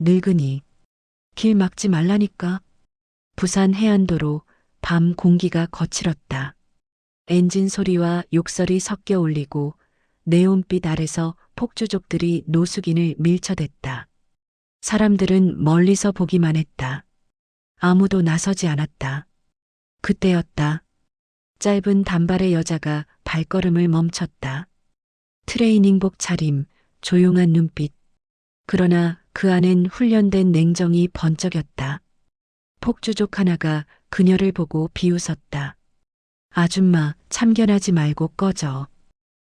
늙은이. 길 막지 말라니까. 부산 해안도로 밤 공기가 거칠었다. 엔진 소리와 욕설이 섞여 울리고 네온빛 아래서 폭주족들이 노숙인을 밀쳐댔다. 사람들은 멀리서 보기만 했다. 아무도 나서지 않았다. 그때였다. 짧은 단발의 여자가 발걸음을 멈췄다. 트레이닝복 차림, 조용한 눈빛. 그러나 그 안엔 훈련된 냉정이 번쩍였다. 폭주족 하나가 그녀를 보고 비웃었다. 아줌마, 참견하지 말고 꺼져.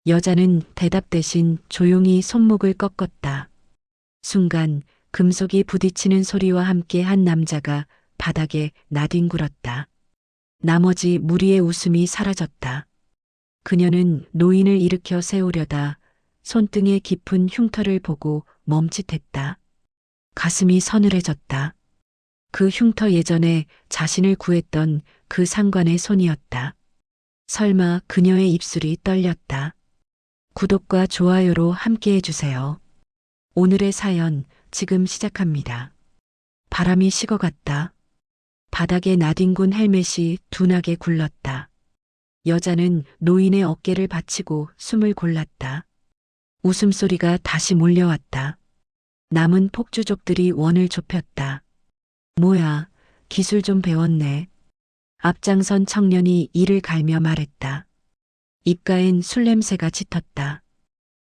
여자는 대답 대신 조용히 손목을 꺾었다. 순간 금속이 부딪히는 소리와 함께 한 남자가 바닥에 나뒹굴었다. 나머지 무리의 웃음이 사라졌다. 그녀는 노인을 일으켜 세우려다 손등의 깊은 흉터를 보고 멈칫했다. 가슴이 서늘해졌다. 그 흉터 예전에 자신을 구했던 그 상관의 손이었다. 설마 그녀의 입술이 떨렸다. 구독과 좋아요로 함께해 주세요. 오늘의 사연 지금 시작합니다. 바람이 식어갔다. 바닥에 나뒹군 헬멧이 둔하게 굴렀다. 여자는 노인의 어깨를 받치고 숨을 골랐다. 웃음소리가 다시 몰려왔다. 남은 폭주족들이 원을 좁혔다. 뭐야, 기술 좀 배웠네. 앞장선 청년이 이를 갈며 말했다. 입가엔 술 냄새가 짙었다.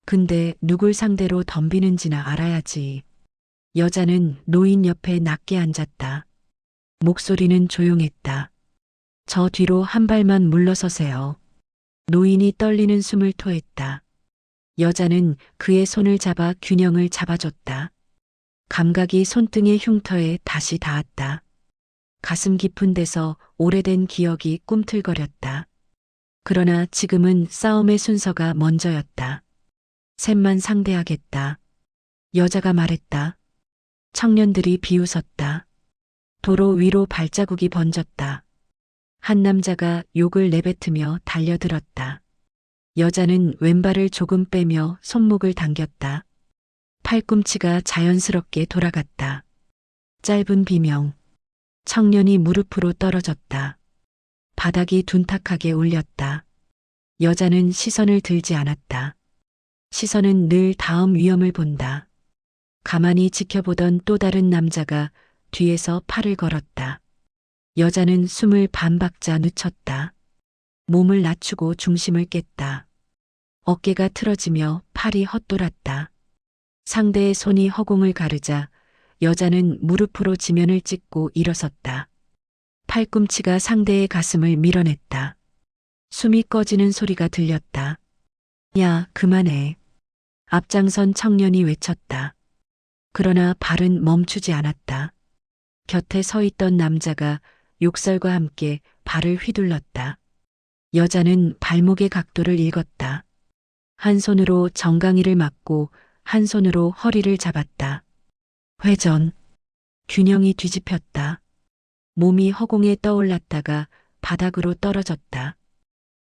근데 누굴 상대로 덤비는지나 알아야지. 여자는 노인 옆에 낮게 앉았다. 목소리는 조용했다. 저 뒤로 한 발만 물러서세요. 노인이 떨리는 숨을 토했다. 여자는 그의 손을 잡아 균형을 잡아줬다. 감각이 손등의 흉터에 다시 닿았다. 가슴 깊은 데서 오래된 기억이 꿈틀거렸다. 그러나 지금은 싸움의 순서가 먼저였다. 셋만 상대하겠다. 여자가 말했다. 청년들이 비웃었다. 도로 위로 발자국이 번졌다. 한 남자가 욕을 내뱉으며 달려들었다. 여자는 왼발을 조금 빼며 손목을 당겼다. 팔꿈치가 자연스럽게 돌아갔다. 짧은 비명. 청년이 무릎으로 떨어졌다. 바닥이 둔탁하게 울렸다. 여자는 시선을 들지 않았다. 시선은 늘 다음 위험을 본다. 가만히 지켜보던 또 다른 남자가 뒤에서 팔을 걸었다. 여자는 숨을 반 박자 늦췄다. 몸을 낮추고 중심을 깼다. 어깨가 틀어지며 팔이 헛돌았다. 상대의 손이 허공을 가르자 여자는 무릎으로 지면을 찍고 일어섰다. 팔꿈치가 상대의 가슴을 밀어냈다. 숨이 꺼지는 소리가 들렸다. 야, 그만해. 앞장선 청년이 외쳤다. 그러나 발은 멈추지 않았다. 곁에 서 있던 남자가 욕설과 함께 발을 휘둘렀다. 여자는 발목의 각도를 읽었다. 한 손으로 정강이를 막고 한 손으로 허리를 잡았다. 회전. 균형이 뒤집혔다. 몸이 허공에 떠올랐다가 바닥으로 떨어졌다.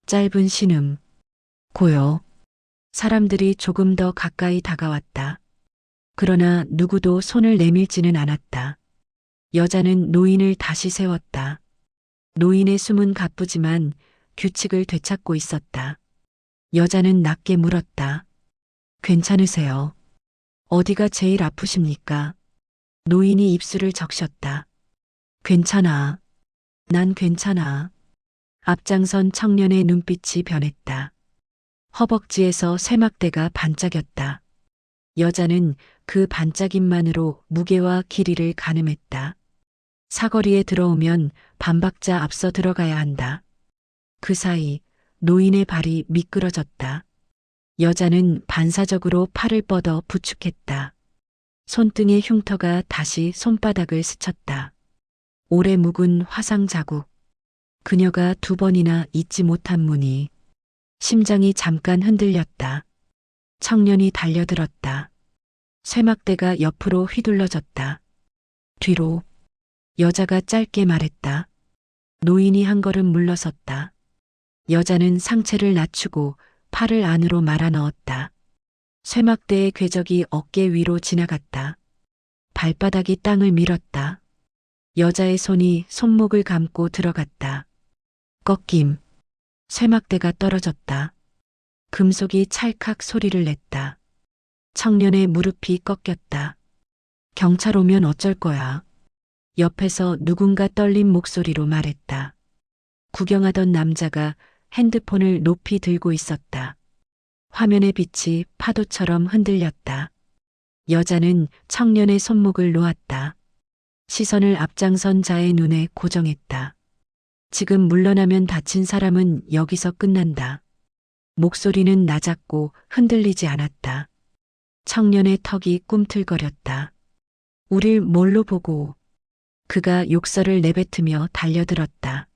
짧은 신음. 고요. 사람들이 조금 더 가까이 다가왔다. 그러나 누구도 손을 내밀지는 않았다. 여자는 노인을 다시 세웠다. 노인의 숨은 가쁘지만 규칙을 되찾고 있었다. 여자는 낮게 물었다. 괜찮으세요? 어디가 제일 아프십니까? 노인이 입술을 적셨다. 괜찮아. 난 괜찮아. 앞장선 청년의 눈빛이 변했다. 허벅지에서 쇠막대가 반짝였다. 여자는 그 반짝임만으로 무게와 길이를 가늠했다. 사거리에 들어오면 반박자 앞서 들어가야 한다. 그 사이 노인의 발이 미끄러졌다. 여자는 반사적으로 팔을 뻗어 부축했다. 손등의 흉터가 다시 손바닥을 스쳤다. 오래 묵은 화상 자국. 그녀가 2번이나 잊지 못한 무늬. 심장이 잠깐 흔들렸다. 청년이 달려들었다. 쇠막대가 옆으로 휘둘러졌다. 뒤로. 여자가 짧게 말했다. 노인이 한 걸음 물러섰다. 여자는 상체를 낮추고 팔을 안으로 말아 넣었다. 쇠막대의 궤적이 어깨 위로 지나갔다. 발바닥이 땅을 밀었다. 여자의 손이 손목을 감고 들어갔다. 꺾임. 쇠막대가 떨어졌다. 금속이 찰칵 소리를 냈다. 청년의 무릎이 꺾였다. 경찰 오면 어쩔 거야. 옆에서 누군가 떨린 목소리로 말했다. 구경하던 남자가 핸드폰을 높이 들고 있었다. 화면의 빛이 파도처럼 흔들렸다. 여자는 청년의 손목을 놓았다. 시선을 앞장선 자의 눈에 고정했다. 지금 물러나면 다친 사람은 여기서 끝난다. 목소리는 낮았고 흔들리지 않았다. 청년의 턱이 꿈틀거렸다. 우릴 뭘로 보고. 그가 욕설을 내뱉으며 달려들었다.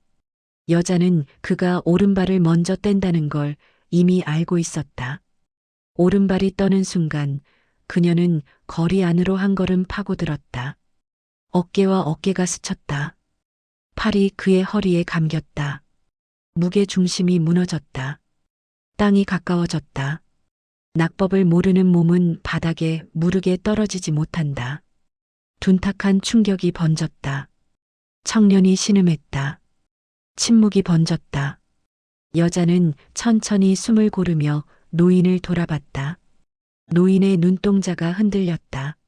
여자는 그가 오른발을 먼저 뗀다는 걸 이미 알고 있었다. 오른발이 떠는 순간 그녀는 거리 안으로 한 걸음 파고들었다. 어깨와 어깨가 스쳤다. 팔이 그의 허리에 감겼다. 무게 중심이 무너졌다. 땅이 가까워졌다. 낙법을 모르는 몸은 바닥에 무르게 떨어지지 못한다. 둔탁한 충격이 번졌다. 청년이 신음했다. 침묵이 번졌다. 여자는 천천히 숨을 고르며 노인을 돌아봤다. 노인의 눈동자가 흔들렸다.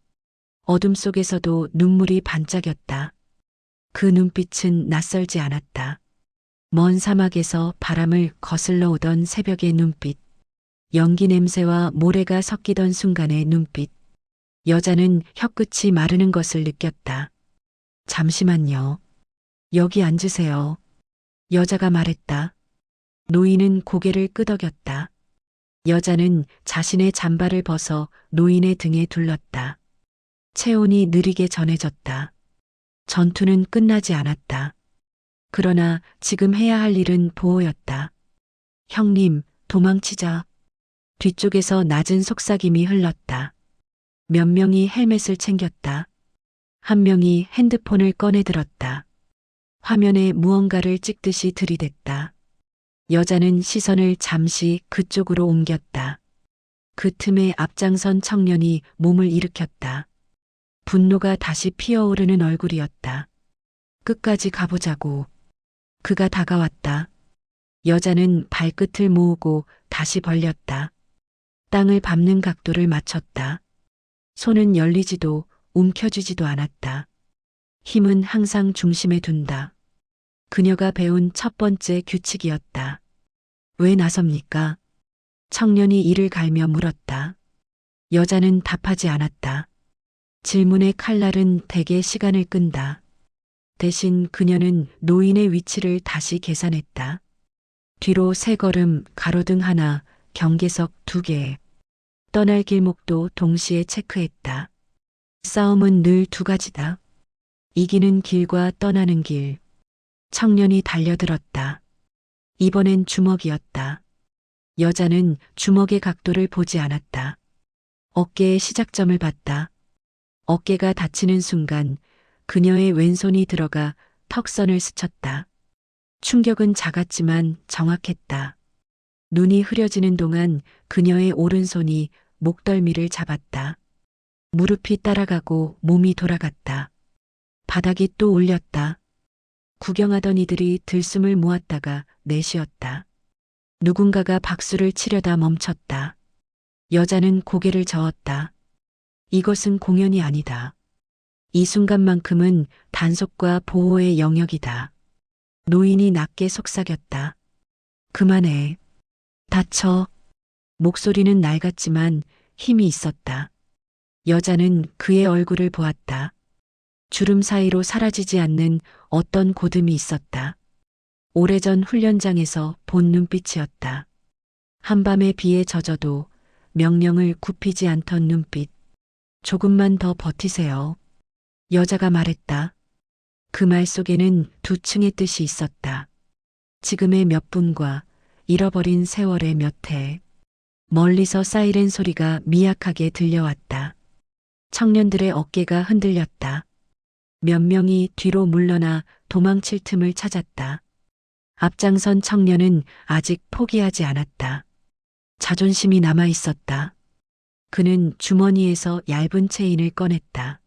어둠 속에서도 눈물이 반짝였다. 그 눈빛은 낯설지 않았다. 먼 사막에서 바람을 거슬러 오던 새벽의 눈빛. 연기 냄새와 모래가 섞이던 순간의 눈빛. 여자는 혀끝이 마르는 것을 느꼈다. 잠시만요. 여기 앉으세요. 여자가 말했다. 노인은 고개를 끄덕였다. 여자는 자신의 잠바를 벗어 노인의 등에 둘렀다. 체온이 느리게 전해졌다. 전투는 끝나지 않았다. 그러나 지금 해야 할 일은 보호였다. 형님, 도망치자. 뒤쪽에서 낮은 속삭임이 흘렀다. 몇 명이 헬멧을 챙겼다. 한 명이 핸드폰을 꺼내 들었다. 화면에 무언가를 찍듯이 들이댔다. 여자는 시선을 잠시 그쪽으로 옮겼다. 그 틈에 앞장선 청년이 몸을 일으켰다. 분노가 다시 피어오르는 얼굴이었다. 끝까지 가보자고. 그가 다가왔다. 여자는 발끝을 모으고 다시 벌렸다. 땅을 밟는 각도를 맞췄다. 손은 열리지도 움켜쥐지도 않았다. 힘은 항상 중심에 둔다. 그녀가 배운 첫 번째 규칙이었다. 왜 나섭니까? 청년이 이를 갈며 물었다. 여자는 답하지 않았다. 질문의 칼날은 대개 시간을 끈다. 대신 그녀는 노인의 위치를 다시 계산했다. 뒤로 3걸음, 가로등 하나, 경계석 2개. 떠날 길목도 동시에 체크했다. 싸움은 늘 2가지다. 이기는 길과 떠나는 길. 청년이 달려들었다. 이번엔 주먹이었다. 여자는 주먹의 각도를 보지 않았다. 어깨의 시작점을 봤다. 어깨가 닫히는 순간 그녀의 왼손이 들어가 턱선을 스쳤다. 충격은 작았지만 정확했다. 눈이 흐려지는 동안 그녀의 오른손이 목덜미를 잡았다. 무릎이 따라가고 몸이 돌아갔다. 바닥이 또 울렸다. 구경하던 이들이 들숨을 모았다가 내쉬었다. 누군가가 박수를 치려다 멈췄다. 여자는 고개를 저었다. 이것은 공연이 아니다. 이 순간만큼은 단속과 보호의 영역이다. 노인이 낮게 속삭였다. 그만해. 다쳐. 목소리는 낡았지만 힘이 있었다. 여자는 그의 얼굴을 보았다. 주름 사이로 사라지지 않는 어떤 고듬이 있었다. 오래전 훈련장에서 본 눈빛이었다. 한밤의 비에 젖어도 명령을 굽히지 않던 눈빛. 조금만 더 버티세요. 여자가 말했다. 그 말 속에는 2층의 뜻이 있었다. 지금의 몇 분과 잃어버린 세월의 몇 해. 멀리서 사이렌 소리가 미약하게 들려왔다. 청년들의 어깨가 흔들렸다. 몇 명이 뒤로 물러나 도망칠 틈을 찾았다. 앞장선 청년은 아직 포기하지 않았다. 자존심이 남아 있었다. 그는 주머니에서 얇은 체인을 꺼냈다.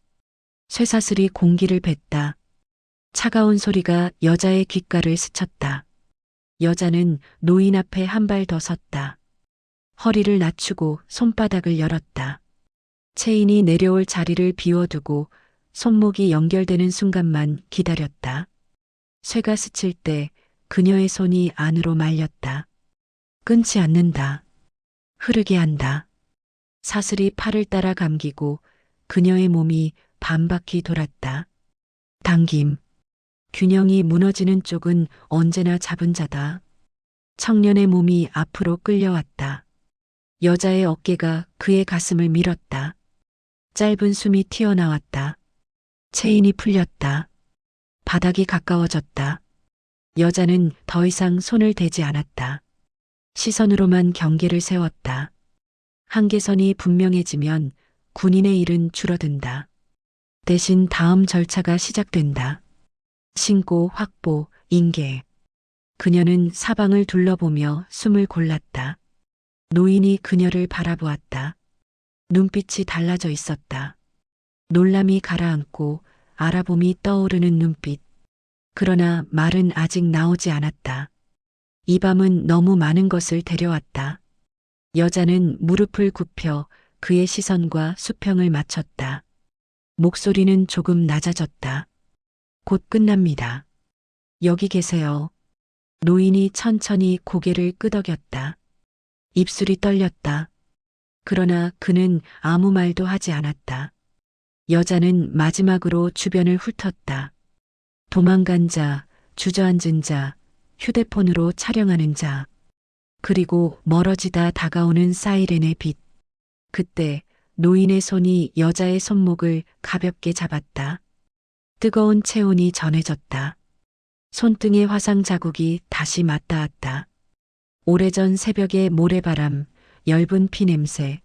쇠사슬이 공기를 뱄다. 차가운 소리가 여자의 귓가를 스쳤다. 여자는 노인 앞에 한 발 더 섰다. 허리를 낮추고 손바닥을 열었다. 체인이 내려올 자리를 비워두고 손목이 연결되는 순간만 기다렸다. 쇠가 스칠 때 그녀의 손이 안으로 말렸다. 끊지 않는다. 흐르게 한다. 사슬이 팔을 따라 감기고 그녀의 몸이 반바퀴 돌았다. 당김. 균형이 무너지는 쪽은 언제나 잡은 자다. 청년의 몸이 앞으로 끌려왔다. 여자의 어깨가 그의 가슴을 밀었다. 짧은 숨이 튀어나왔다. 체인이 풀렸다. 바닥이 가까워졌다. 여자는 더 이상 손을 대지 않았다. 시선으로만 경계를 세웠다. 한계선이 분명해지면 군인의 일은 줄어든다. 대신 다음 절차가 시작된다. 신고, 확보, 인계. 그녀는 사방을 둘러보며 숨을 골랐다. 노인이 그녀를 바라보았다. 눈빛이 달라져 있었다. 놀람이 가라앉고 알아봄이 떠오르는 눈빛. 그러나 말은 아직 나오지 않았다. 이 밤은 너무 많은 것을 데려왔다. 여자는 무릎을 굽혀 그의 시선과 수평을 맞췄다. 목소리는 조금 낮아졌다. 곧 끝납니다. 여기 계세요. 노인이 천천히 고개를 끄덕였다. 입술이 떨렸다. 그러나 그는 아무 말도 하지 않았다. 여자는 마지막으로 주변을 훑었다. 도망간 자, 주저앉은 자, 휴대폰으로 촬영하는 자, 그리고 멀어지다 다가오는 사이렌의 빛. 그때 노인의 손이 여자의 손목을 가볍게 잡았다. 뜨거운 체온이 전해졌다. 손등의 화상 자국이 다시 맞닿았다. 오래전 새벽의 모래바람, 엷은 피 냄새,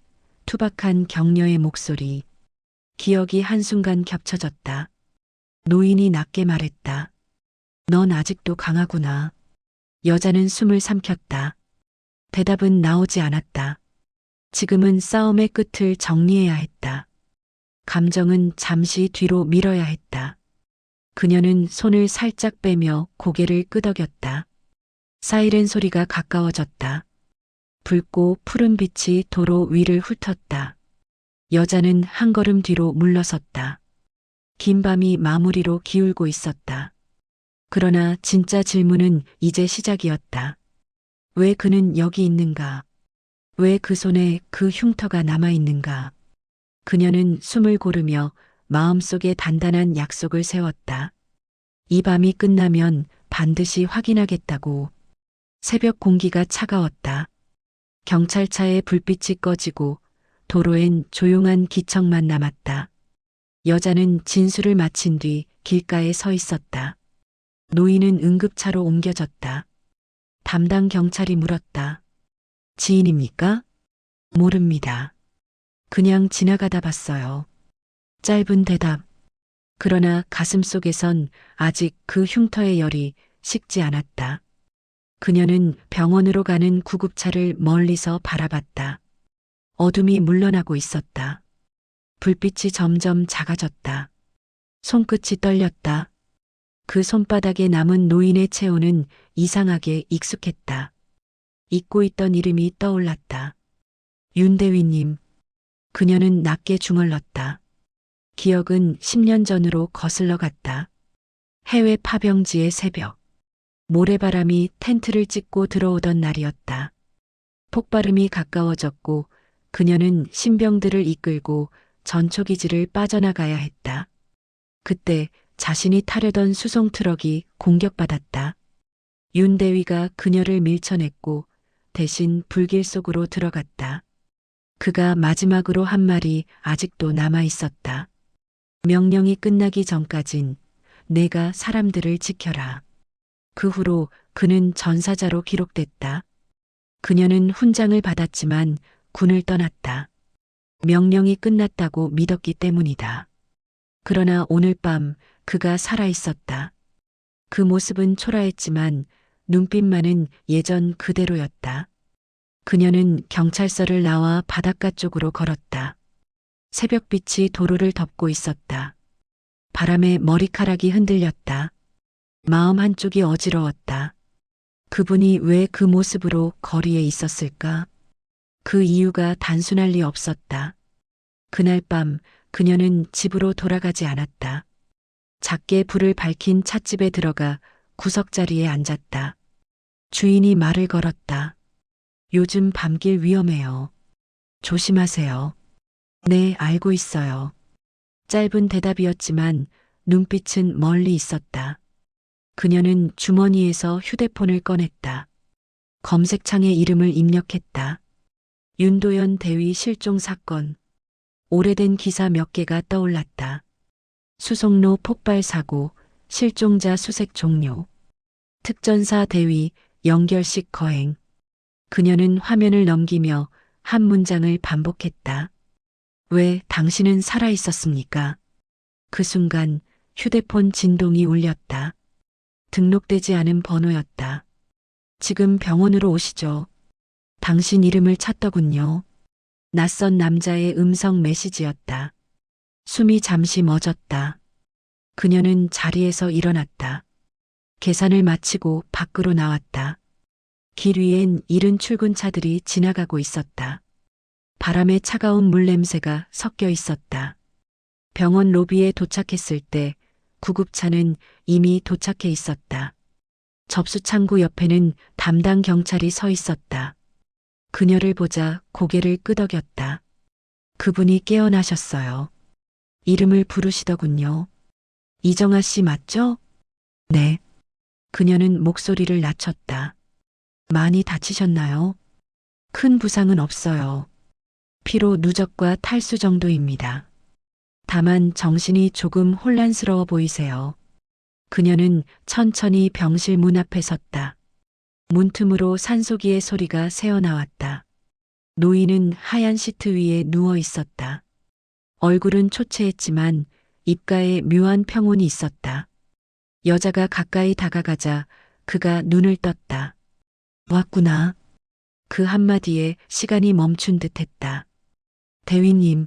투박한 격려의 목소리. 기억이 한순간 겹쳐졌다. 노인이 낮게 말했다. 넌 아직도 강하구나. 여자는 숨을 삼켰다. 대답은 나오지 않았다. 지금은 싸움의 끝을 정리해야 했다. 감정은 잠시 뒤로 밀어야 했다. 그녀는 손을 살짝 빼며 고개를 끄덕였다. 사이렌 소리가 가까워졌다. 붉고 푸른 빛이 도로 위를 훑었다. 여자는 한 걸음 뒤로 물러섰다. 긴 밤이 마무리로 기울고 있었다. 그러나 진짜 질문은 이제 시작이었다. 왜 그는 여기 있는가? 왜 그 손에 그 흉터가 남아있는가? 그녀는 숨을 고르며 마음속에 단단한 약속을 세웠다. 이 밤이 끝나면 반드시 확인하겠다고. 새벽 공기가 차가웠다. 경찰차의 불빛이 꺼지고 도로엔 조용한 기척만 남았다. 여자는 진술을 마친 뒤 길가에 서 있었다. 노인은 응급차로 옮겨졌다. 담당 경찰이 물었다. 지인입니까? 모릅니다. 그냥 지나가다 봤어요. 짧은 대답. 그러나 가슴속에선 아직 그 흉터의 열이 식지 않았다. 그녀는 병원으로 가는 구급차를 멀리서 바라봤다. 어둠이 물러나고 있었다. 불빛이 점점 작아졌다. 손끝이 떨렸다. 그 손바닥에 남은 노인의 체온은 이상하게 익숙했다. 잊고 있던 이름이 떠올랐다. 윤대위님. 그녀는 낮게 중얼렀다. 기억은 10년 전으로 거슬러 갔다. 해외 파병지의 새벽. 모래바람이 텐트를 찢고 들어오던 날이었다. 폭발음이 가까워졌고 그녀는 신병들을 이끌고 전초기지를 빠져나가야 했다. 그때 자신이 타려던 수송 트럭이 공격받았다. 윤 대위가 그녀를 밀쳐냈고 대신 불길 속으로 들어갔다. 그가 마지막으로 한 말이 아직도 남아 있었다. 명령이 끝나기 전까진 내가 사람들을 지켜라. 그 후로 그는 전사자로 기록됐다. 그녀는 훈장을 받았지만 군을 떠났다. 명령이 끝났다고 믿었기 때문이다. 그러나 오늘 밤 그가 살아 있었다. 그 모습은 초라했지만 눈빛만은 예전 그대로였다. 그녀는 경찰서를 나와 바닷가 쪽으로 걸었다. 새벽빛이 도로를 덮고 있었다. 바람에 머리카락이 흔들렸다. 마음 한쪽이 어지러웠다. 그분이 왜 그 모습으로 거리에 있었을까? 그 이유가 단순할 리 없었다. 그날 밤 그녀는 집으로 돌아가지 않았다. 작게 불을 밝힌 찻집에 들어가 구석자리에 앉았다. 주인이 말을 걸었다. 요즘 밤길 위험해요. 조심하세요. 네, 알고 있어요. 짧은 대답이었지만 눈빛은 멀리 있었다. 그녀는 주머니에서 휴대폰을 꺼냈다. 검색창에 이름을 입력했다. 윤도현 대위 실종 사건. 오래된 기사 몇 개가 떠올랐다. 수송로 폭발 사고, 실종자 수색 종료. 특전사 대위, 연결식 거행. 그녀는 화면을 넘기며 한 문장을 반복했다. 왜 당신은 살아 있었습니까? 그 순간 휴대폰 진동이 울렸다. 등록되지 않은 번호였다. 지금 병원으로 오시죠. 당신 이름을 찾더군요. 낯선 남자의 음성 메시지였다. 숨이 잠시 멎었다. 그녀는 자리에서 일어났다. 계산을 마치고 밖으로 나왔다. 길 위엔 이른 출근차들이 지나가고 있었다. 바람에 차가운 물 냄새가 섞여 있었다. 병원 로비에 도착했을 때 구급차는 이미 도착해 있었다. 접수창구 옆에는 담당 경찰이 서 있었다. 그녀를 보자 고개를 끄덕였다. 그분이 깨어나셨어요. 이름을 부르시더군요. 이정아 씨 맞죠? 네. 그녀는 목소리를 낮췄다. 많이 다치셨나요? 큰 부상은 없어요. 피로 누적과 탈수 정도입니다. 다만 정신이 조금 혼란스러워 보이세요. 그녀는 천천히 병실 문 앞에 섰다. 문틈으로 산소기의 소리가 새어나왔다. 노인은 하얀 시트 위에 누워 있었다. 얼굴은 초췌했지만 입가에 묘한 평온이 있었다. 여자가 가까이 다가가자 그가 눈을 떴다. 왔구나. 그 한마디에 시간이 멈춘 듯 했다. 대위님.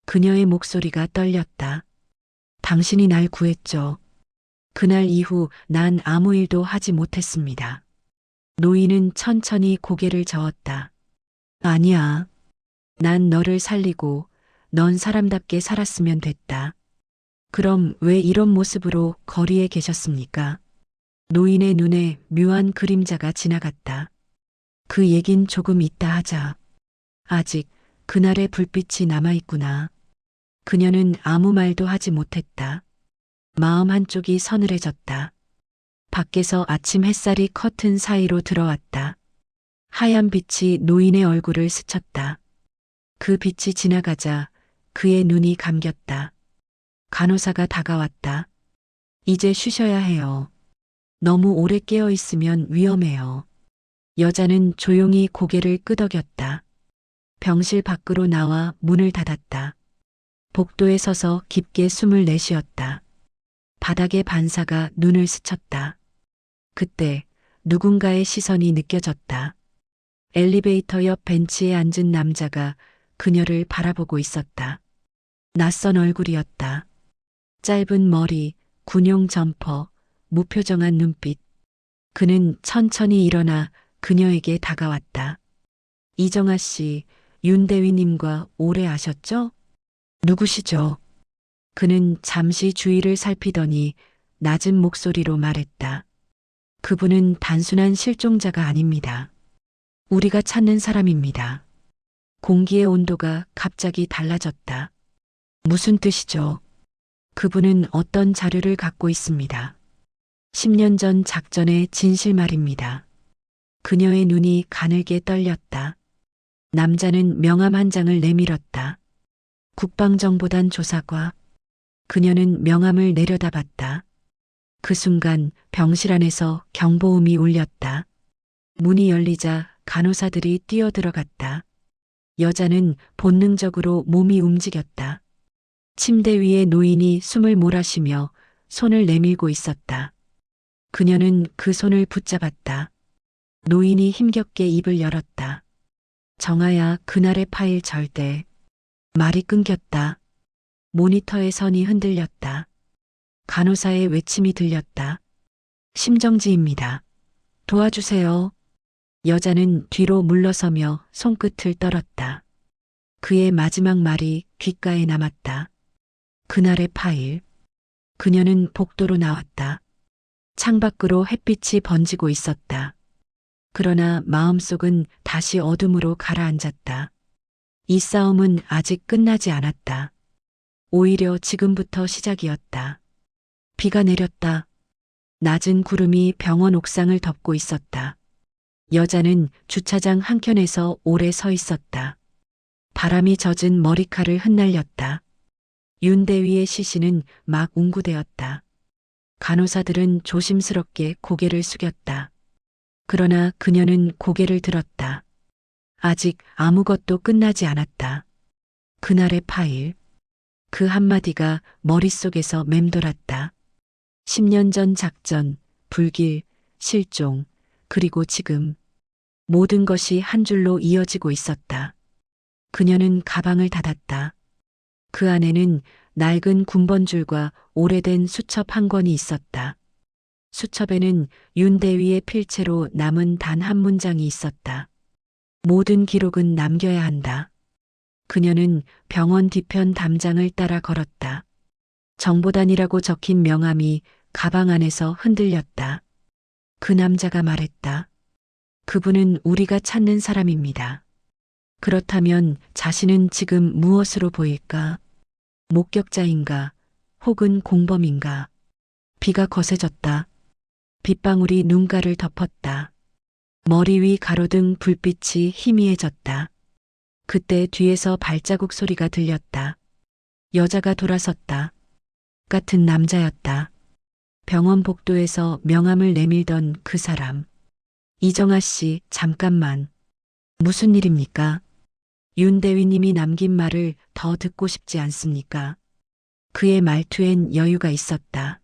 그녀의 목소리가 떨렸다. 당신이 날 구했죠. 그날 이후 난 아무 일도 하지 못했습니다. 노인은 천천히 고개를 저었다. 아니야. 난 너를 살리고 넌 사람답게 살았으면 됐다. 그럼 왜 이런 모습으로 거리에 계셨습니까? 노인의 눈에 묘한 그림자가 지나갔다. 그 얘긴 조금 이따 하자. 아직 그날의 불빛이 남아있구나. 그녀는 아무 말도 하지 못했다. 마음 한쪽이 서늘해졌다. 밖에서 아침 햇살이 커튼 사이로 들어왔다. 하얀 빛이 노인의 얼굴을 스쳤다. 그 빛이 지나가자 그의 눈이 감겼다. 간호사가 다가왔다. 이제 쉬셔야 해요. 너무 오래 깨어 있으면 위험해요. 여자는 조용히 고개를 끄덕였다. 병실 밖으로 나와 문을 닫았다. 복도에 서서 깊게 숨을 내쉬었다. 바닥의 반사가 눈을 스쳤다. 그때 누군가의 시선이 느껴졌다. 엘리베이터 옆 벤치에 앉은 남자가 그녀를 바라보고 있었다. 낯선 얼굴이었다. 짧은 머리, 군용 점퍼, 무표정한 눈빛. 그는 천천히 일어나 그녀에게 다가왔다. 이정아 씨, 윤 대위님과 오래 아셨죠? 누구시죠? 그는 잠시 주위를 살피더니 낮은 목소리로 말했다. 그분은 단순한 실종자가 아닙니다. 우리가 찾는 사람입니다. 공기의 온도가 갑자기 달라졌다. 무슨 뜻이죠? 그분은 어떤 자료를 갖고 있습니다. 10년 전 작전의 진실 말입니다. 그녀의 눈이 가늘게 떨렸다. 남자는 명함 한 장을 내밀었다. 국방정보단 조사과. 그녀는 명함을 내려다봤다. 그 순간 병실 안에서 경보음이 울렸다. 문이 열리자 간호사들이 뛰어들어갔다. 여자는 본능적으로 몸이 움직였다. 침대 위에 노인이 숨을 몰아쉬며 손을 내밀고 있었다. 그녀는 그 손을 붙잡았다. 노인이 힘겹게 입을 열었다. 정아야, 그날의 파일 절대. 말이 끊겼다. 모니터의 선이 흔들렸다. 간호사의 외침이 들렸다. 심정지입니다. 도와주세요. 여자는 뒤로 물러서며 손끝을 떨었다. 그의 마지막 말이 귓가에 남았다. 그날의 파일. 그녀는 복도로 나왔다. 창밖으로 햇빛이 번지고 있었다. 그러나 마음속은 다시 어둠으로 가라앉았다. 이 싸움은 아직 끝나지 않았다. 오히려 지금부터 시작이었다. 비가 내렸다. 낮은 구름이 병원 옥상을 덮고 있었다. 여자는 주차장 한켠에서 오래 서 있었다. 바람이 젖은 머리칼을 흩날렸다. 윤대위의 시신은 막 웅구되었다. 간호사들은 조심스럽게 고개를 숙였다. 그러나 그녀는 고개를 들었다. 아직 아무것도 끝나지 않았다. 그날의 파일. 그 한마디가 머릿속에서 맴돌았다. 10년 전 작전, 불길, 실종, 그리고 지금. 모든 것이 한 줄로 이어지고 있었다. 그녀는 가방을 닫았다. 그 안에는 낡은 군번줄과 오래된 수첩 한 권이 있었다. 수첩에는 윤대위의 필체로 남은 단 한 문장이 있었다. 모든 기록은 남겨야 한다. 그녀는 병원 뒤편 담장을 따라 걸었다. 정보단이라고 적힌 명함이 가방 안에서 흔들렸다. 그 남자가 말했다. 그분은 우리가 찾는 사람입니다. 그렇다면 자신은 지금 무엇으로 보일까? 목격자인가? 혹은 공범인가? 비가 거세졌다. 빗방울이 눈가를 덮었다. 머리 위 가로등 불빛이 희미해졌다. 그때 뒤에서 발자국 소리가 들렸다. 여자가 돌아섰다. 같은 남자였다. 병원 복도에서 명함을 내밀던 그 사람. 이정아 씨, 잠깐만. 무슨 일입니까? 윤대위님이 남긴 말을 더 듣고 싶지 않습니까? 그의 말투엔 여유가 있었다.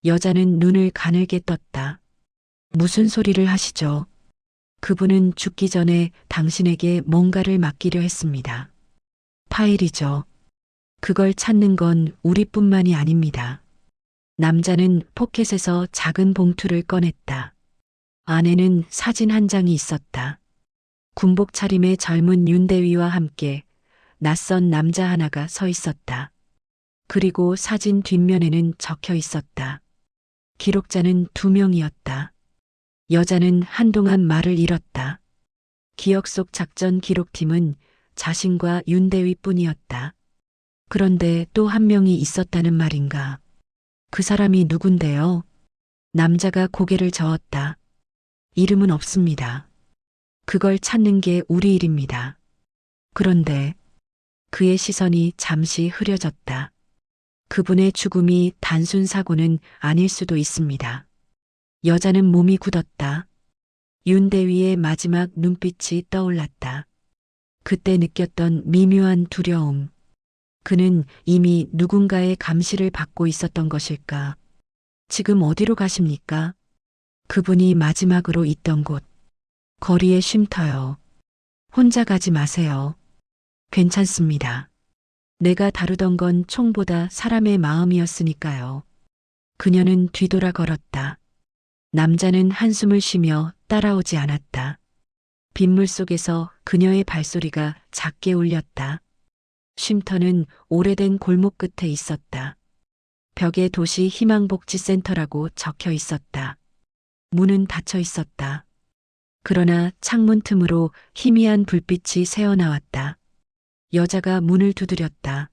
여자는 눈을 가늘게 떴다. 무슨 소리를 하시죠? 그분은 죽기 전에 당신에게 뭔가를 맡기려 했습니다. 파일이죠. 그걸 찾는 건 우리뿐만이 아닙니다. 남자는 포켓에서 작은 봉투를 꺼냈다. 안에는 사진 한 장이 있었다. 군복 차림의 젊은 윤대위와 함께 낯선 남자 하나가 서 있었다. 그리고 사진 뒷면에는 적혀 있었다. 기록자는 2명이었다. 여자는 한동안 말을 잃었다. 기억 속 작전 기록팀은 자신과 윤대위뿐이었다. 그런데 또 한 명이 있었다는 말인가? 그 사람이 누군데요? 남자가 고개를 저었다. 이름은 없습니다. 그걸 찾는 게 우리 일입니다. 그런데 그의 시선이 잠시 흐려졌다. 그분의 죽음이 단순 사고는 아닐 수도 있습니다. 여자는 몸이 굳었다. 윤대위의 마지막 눈빛이 떠올랐다. 그때 느꼈던 미묘한 두려움. 그는 이미 누군가의 감시를 받고 있었던 것일까? 지금 어디로 가십니까? 그분이 마지막으로 있던 곳. 거리의 쉼터요. 혼자 가지 마세요. 괜찮습니다. 내가 다루던 건 총보다 사람의 마음이었으니까요. 그녀는 뒤돌아 걸었다. 남자는 한숨을 쉬며 따라오지 않았다. 빗물 속에서 그녀의 발소리가 작게 울렸다. 쉼터는 오래된 골목 끝에 있었다. 벽에 도시 희망복지센터라고 적혀 있었다. 문은 닫혀 있었다. 그러나 창문 틈으로 희미한 불빛이 새어나왔다. 여자가 문을 두드렸다.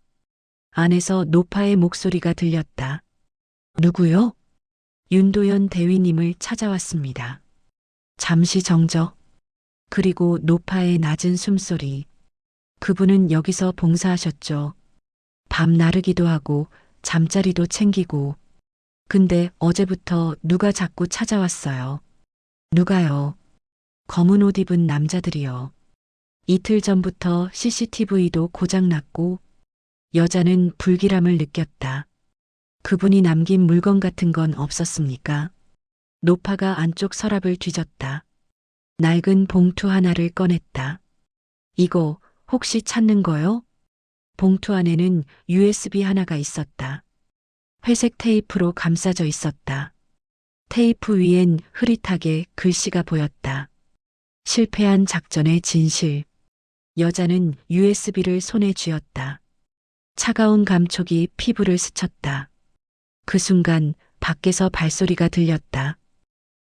안에서 노파의 목소리가 들렸다. 누구요? 윤도현 대위님을 찾아왔습니다. 잠시 정적. 그리고 노파의 낮은 숨소리. 그분은 여기서 봉사하셨죠. 밤 나르기도 하고 잠자리도 챙기고. 근데 어제부터 누가 자꾸 찾아왔어요. 누가요? 검은 옷 입은 남자들이요. 이틀 전부터 CCTV도 고장났고. 여자는 불길함을 느꼈다. 그분이 남긴 물건 같은 건 없었습니까? 노파가 안쪽 서랍을 뒤졌다. 낡은 봉투 하나를 꺼냈다. 이거 혹시 찾는 거요? 봉투 안에는 USB 하나가 있었다. 회색 테이프로 감싸져 있었다. 테이프 위엔 흐릿하게 글씨가 보였다. 실패한 작전의 진실. 여자는 USB를 손에 쥐었다. 차가운 감촉이 피부를 스쳤다. 그 순간 밖에서 발소리가 들렸다.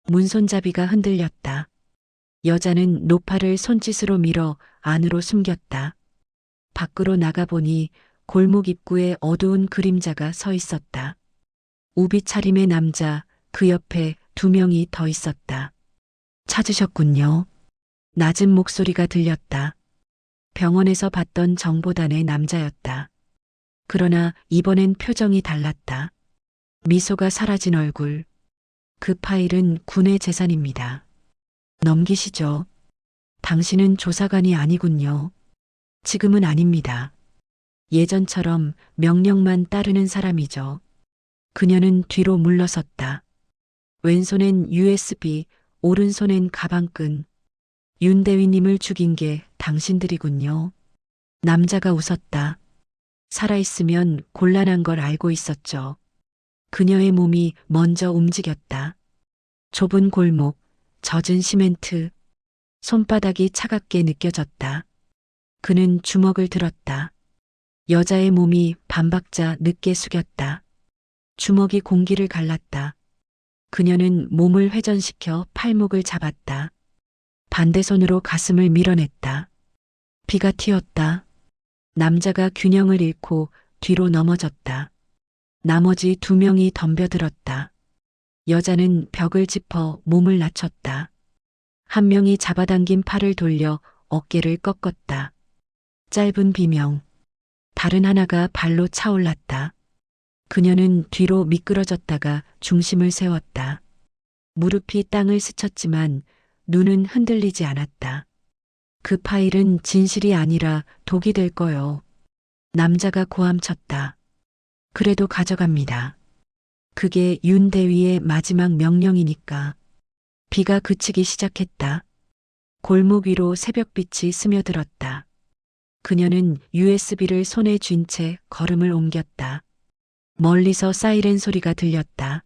문손잡이가 흔들렸다. 여자는 노파를 손짓으로 밀어 안으로 숨겼다. 밖으로 나가보니 골목 입구에 어두운 그림자가 서 있었다. 우비 차림의 남자, 그 옆에 2명이 더 있었다. 찾으셨군요. 낮은 목소리가 들렸다. 병원에서 봤던 정보단의 남자였다. 그러나 이번엔 표정이 달랐다. 미소가 사라진 얼굴. 그 파일은 군의 재산입니다. 넘기시죠. 당신은 조사관이 아니군요. 지금은 아닙니다. 예전처럼 명령만 따르는 사람이죠. 그녀는 뒤로 물러섰다. 왼손엔 USB, 오른손엔 가방끈. 윤대위님을 죽인 게 당신들이군요. 남자가 웃었다. 살아있으면 곤란한 걸 알고 있었죠. 그녀의 몸이 먼저 움직였다. 좁은 골목, 젖은 시멘트, 손바닥이 차갑게 느껴졌다. 그는 주먹을 들었다. 여자의 몸이 반박자 늦게 숙였다. 주먹이 공기를 갈랐다. 그녀는 몸을 회전시켜 팔목을 잡았다. 반대손으로 가슴을 밀어냈다. 피가 튀었다. 남자가 균형을 잃고 뒤로 넘어졌다. 나머지 2명이 덤벼들었다. 여자는 벽을 짚어 몸을 낮췄다. 한 명이 잡아당긴 팔을 돌려 어깨를 꺾었다. 짧은 비명. 다른 하나가 발로 차올랐다. 그녀는 뒤로 미끄러졌다가 중심을 세웠다. 무릎이 땅을 스쳤지만 눈은 흔들리지 않았다. 그 파일은 진실이 아니라 독이 될 거요. 남자가 고함쳤다. 그래도 가져갑니다. 그게 윤 대위의 마지막 명령이니까. 비가 그치기 시작했다. 골목 위로 새벽빛이 스며들었다. 그녀는 USB를 손에 쥔 채 걸음을 옮겼다. 멀리서 사이렌 소리가 들렸다.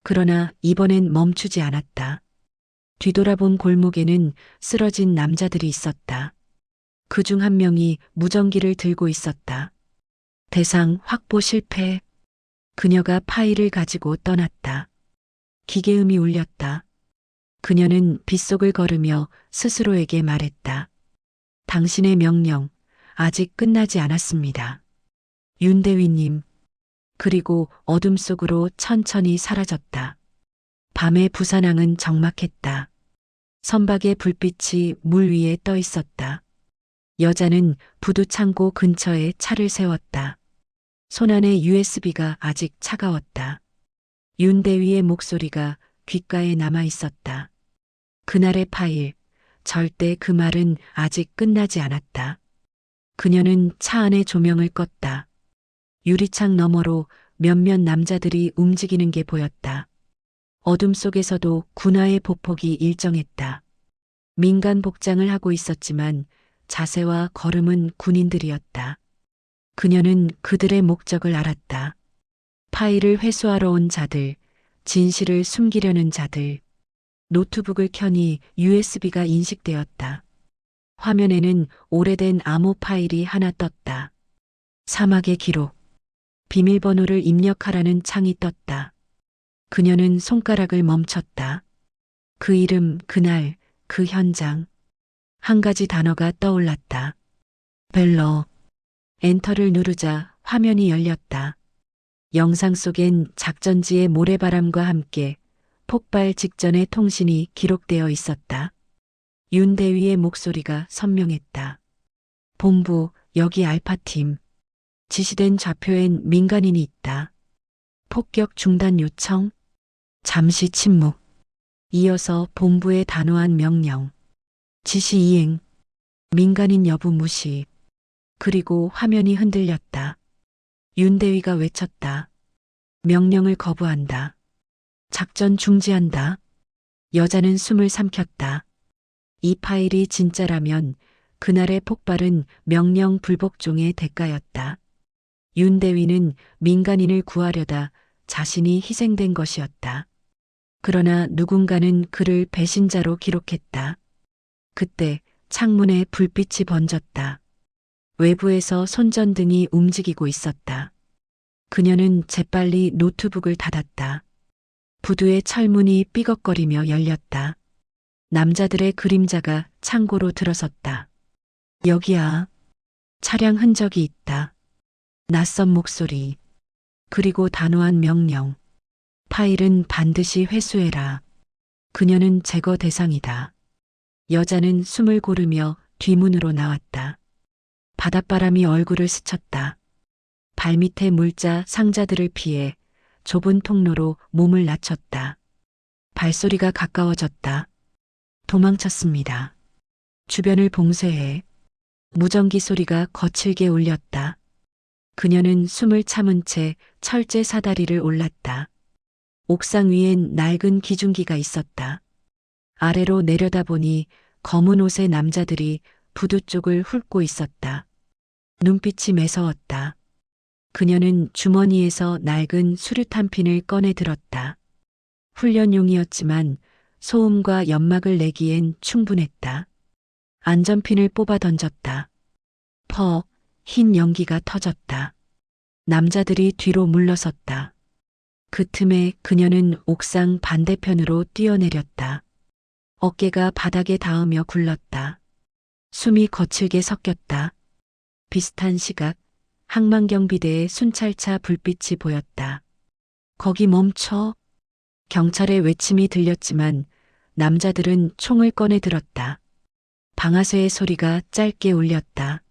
그러나 이번엔 멈추지 않았다. 뒤돌아본 골목에는 쓰러진 남자들이 있었다. 그중 한 명이 무전기를 들고 있었다. 대상 확보 실패. 그녀가 파일을 가지고 떠났다. 기계음이 울렸다. 그녀는 빗속을 걸으며 스스로에게 말했다. 당신의 명령 아직 끝나지 않았습니다. 윤대위님. 그리고 어둠 속으로 천천히 사라졌다. 밤의 부산항은 적막했다. 선박의 불빛이 물 위에 떠 있었다. 여자는 부두창고 근처에 차를 세웠다. 손안에 USB가 아직 차가웠다. 윤대위의 목소리가 귓가에 남아 있었다. 그날의 파일, 절대 그 말은 아직 끝나지 않았다. 그녀는 차 안의 조명을 껐다. 유리창 너머로 몇몇 남자들이 움직이는 게 보였다. 어둠 속에서도 군화의 보폭이 일정했다. 민간 복장을 하고 있었지만 자세와 걸음은 군인들이었다. 그녀는 그들의 목적을 알았다. 파일을 회수하러 온 자들, 진실을 숨기려는 자들. 노트북을 켜니 USB가 인식되었다. 화면에는 오래된 암호 파일이 하나 떴다. 사막의 기록. 비밀번호를 입력하라는 창이 떴다. 그녀는 손가락을 멈췄다. 그 이름, 그날, 그 현장. 한 가지 단어가 떠올랐다. 벨러. 엔터를 누르자 화면이 열렸다. 영상 속엔 작전지의 모래바람과 함께 폭발 직전의 통신이 기록되어 있었다. 윤대위의 목소리가 선명했다. 본부, 여기 알파팀. 지시된 좌표엔 민간인이 있다. 폭격 중단 요청. 잠시 침묵. 이어서 본부의 단호한 명령. 지시 이행. 민간인 여부 무시. 그리고 화면이 흔들렸다. 윤대위가 외쳤다. 명령을 거부한다. 작전 중지한다. 여자는 숨을 삼켰다. 이 파일이 진짜라면 그날의 폭발은 명령 불복종의 대가였다. 윤대위는 민간인을 구하려다 자신이 희생된 것이었다. 그러나 누군가는 그를 배신자로 기록했다. 그때 창문에 불빛이 번졌다. 외부에서 손전등이 움직이고 있었다. 그녀는 재빨리 노트북을 닫았다. 부두의 철문이 삐걱거리며 열렸다. 남자들의 그림자가 창고로 들어섰다. 여기야. 차량 흔적이 있다. 낯선 목소리. 그리고 단호한 명령. 파일은 반드시 회수해라. 그녀는 제거 대상이다. 여자는 숨을 고르며 뒤문으로 나왔다. 바닷바람이 얼굴을 스쳤다. 발밑에 물자 상자들을 피해 좁은 통로로 몸을 낮췄다. 발소리가 가까워졌다. 도망쳤습니다. 주변을 봉쇄해. 무전기 소리가 거칠게 울렸다. 그녀는 숨을 참은 채 철제 사다리를 올랐다. 옥상 위엔 낡은 기중기가 있었다. 아래로 내려다보니 검은 옷의 남자들이 부두 쪽을 훑고 있었다. 눈빛이 매서웠다. 그녀는 주머니에서 낡은 수류탄 핀을 꺼내 들었다. 훈련용이었지만 소음과 연막을 내기엔 충분했다. 안전핀을 뽑아 던졌다. 퍽, 흰 연기가 터졌다. 남자들이 뒤로 물러섰다. 그 틈에 그녀는 옥상 반대편으로 뛰어내렸다. 어깨가 바닥에 닿으며 굴렀다. 숨이 거칠게 섞였다. 비슷한 시각, 항만경비대의 순찰차 불빛이 보였다. 거기 멈춰. 경찰의 외침이 들렸지만 남자들은 총을 꺼내 들었다. 방아쇠의 소리가 짧게 울렸다.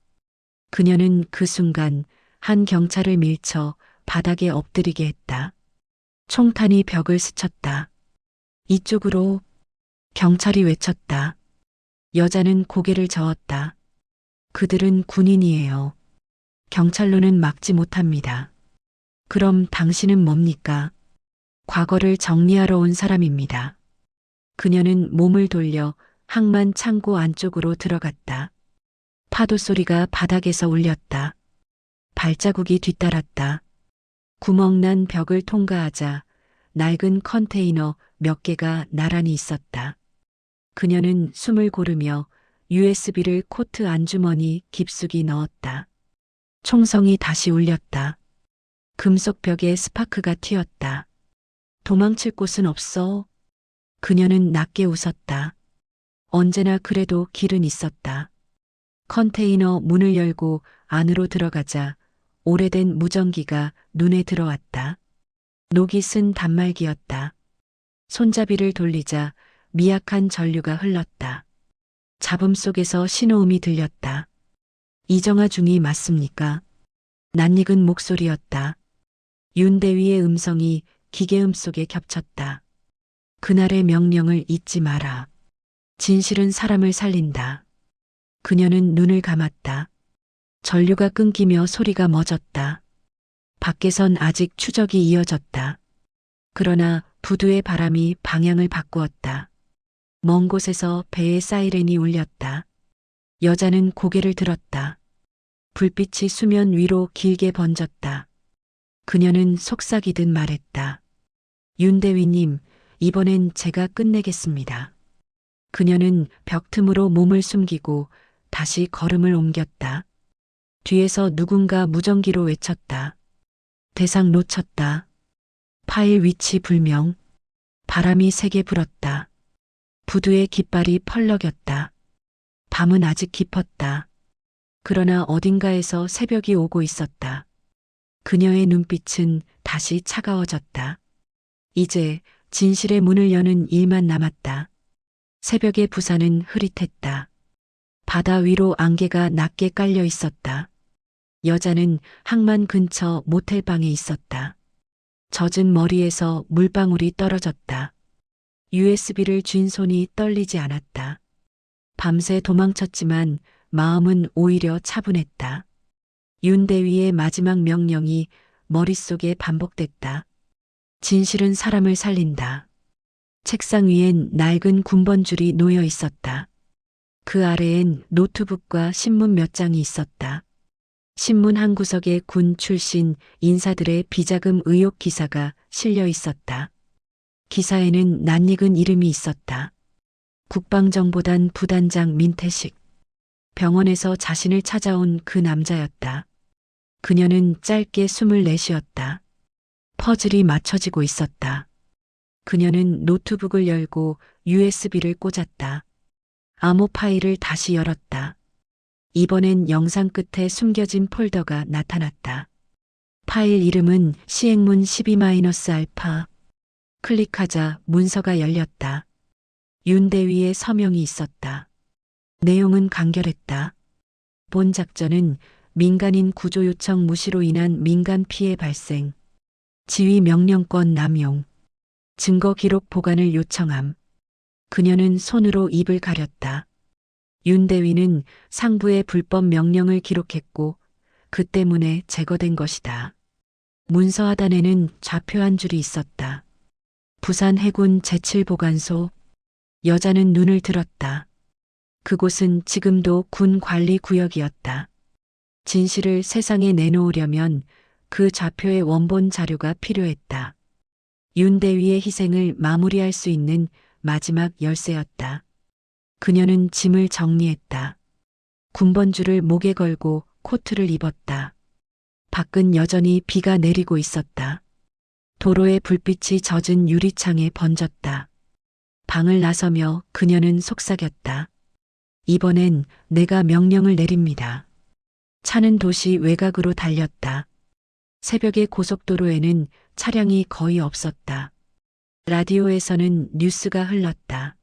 그녀는 그 순간 한 경찰을 밀쳐 바닥에 엎드리게 했다. 총탄이 벽을 스쳤다. 이쪽으로. 경찰이 외쳤다. 여자는 고개를 저었다. 그들은 군인이에요. 경찰로는 막지 못합니다. 그럼 당신은 뭡니까? 과거를 정리하러 온 사람입니다. 그녀는 몸을 돌려 항만 창고 안쪽으로 들어갔다. 파도 소리가 바닥에서 울렸다. 발자국이 뒤따랐다. 구멍난 벽을 통과하자 낡은 컨테이너 몇 개가 나란히 있었다. 그녀는 숨을 고르며 USB를 코트 안주머니 깊숙이 넣었다. 총성이 다시 울렸다. 금속 벽에 스파크가 튀었다. 도망칠 곳은 없어. 그녀는 낮게 웃었다. 언제나 그래도 길은 있었다. 컨테이너 문을 열고 안으로 들어가자 오래된 무전기가 눈에 들어왔다. 녹이 쓴 단말기였다. 손잡이를 돌리자 미약한 전류가 흘렀다. 잡음 속에서 신호음이 들렸다. 이정아 중이 맞습니까? 낯익은 목소리였다. 윤대위의 음성이 기계음 속에 겹쳤다. 그날의 명령을 잊지 마라. 진실은 사람을 살린다. 그녀는 눈을 감았다. 전류가 끊기며 소리가 멎었다. 밖에선 아직 추적이 이어졌다. 그러나 부두의 바람이 방향을 바꾸었다. 먼 곳에서 배의 사이렌이 울렸다. 여자는 고개를 들었다. 불빛이 수면 위로 길게 번졌다. 그녀는 속삭이듯 말했다. 윤대위님, 이번엔 제가 끝내겠습니다. 그녀는 벽 틈으로 몸을 숨기고 다시 걸음을 옮겼다. 뒤에서 누군가 무전기로 외쳤다. 대상 놓쳤다. 파일 위치 불명. 바람이 세게 불었다. 부두의 깃발이 펄럭였다. 밤은 아직 깊었다. 그러나 어딘가에서 새벽이 오고 있었다. 그녀의 눈빛은 다시 차가워졌다. 이제 진실의 문을 여는 일만 남았다. 새벽의 부산은 흐릿했다. 바다 위로 안개가 낮게 깔려 있었다. 여자는 항만 근처 모텔방에 있었다. 젖은 머리에서 물방울이 떨어졌다. USB를 쥔 손이 떨리지 않았다. 밤새 도망쳤지만 마음은 오히려 차분했다. 윤대위의 마지막 명령이 머릿속에 반복됐다. 진실은 사람을 살린다. 책상 위엔 낡은 군번줄이 놓여 있었다. 그 아래엔 노트북과 신문 몇 장이 있었다. 신문 한 구석에 군 출신 인사들의 비자금 의혹 기사가 실려 있었다. 기사에는 낯익은 이름이 있었다. 국방정보단 부단장 민태식. 병원에서 자신을 찾아온 그 남자였다. 그녀는 짧게 숨을 내쉬었다. 퍼즐이 맞춰지고 있었다. 그녀는 노트북을 열고 USB를 꽂았다. 암호 파일을 다시 열었다. 이번엔 영상 끝에 숨겨진 폴더가 나타났다. 파일 이름은 시행문 12-알파. 클릭하자 문서가 열렸다. 윤대위의 서명이 있었다. 내용은 간결했다. 본 작전은 민간인 구조 요청 무시로 인한 민간 피해 발생, 지휘 명령권 남용, 증거 기록 보관을 요청함. 그녀는 손으로 입을 가렸다. 윤대위는 상부의 불법 명령을 기록했고 그 때문에 제거된 것이다. 문서 하단에는 좌표 한 줄이 있었다. 부산 해군 제7보관소. 여자는 눈을 들었다. 그곳은 지금도 군 관리 구역이었다. 진실을 세상에 내놓으려면 그 좌표의 원본 자료가 필요했다. 윤대위의 희생을 마무리할 수 있는 마지막 열쇠였다. 그녀는 짐을 정리했다. 군번줄을 목에 걸고 코트를 입었다. 밖은 여전히 비가 내리고 있었다. 도로에 불빛이 젖은 유리창에 번졌다. 방을 나서며 그녀는 속삭였다. 이번엔 내가 명령을 내립니다. 차는 도시 외곽으로 달렸다. 새벽의 고속도로에는 차량이 거의 없었다. 라디오에서는 뉴스가 흘렀다.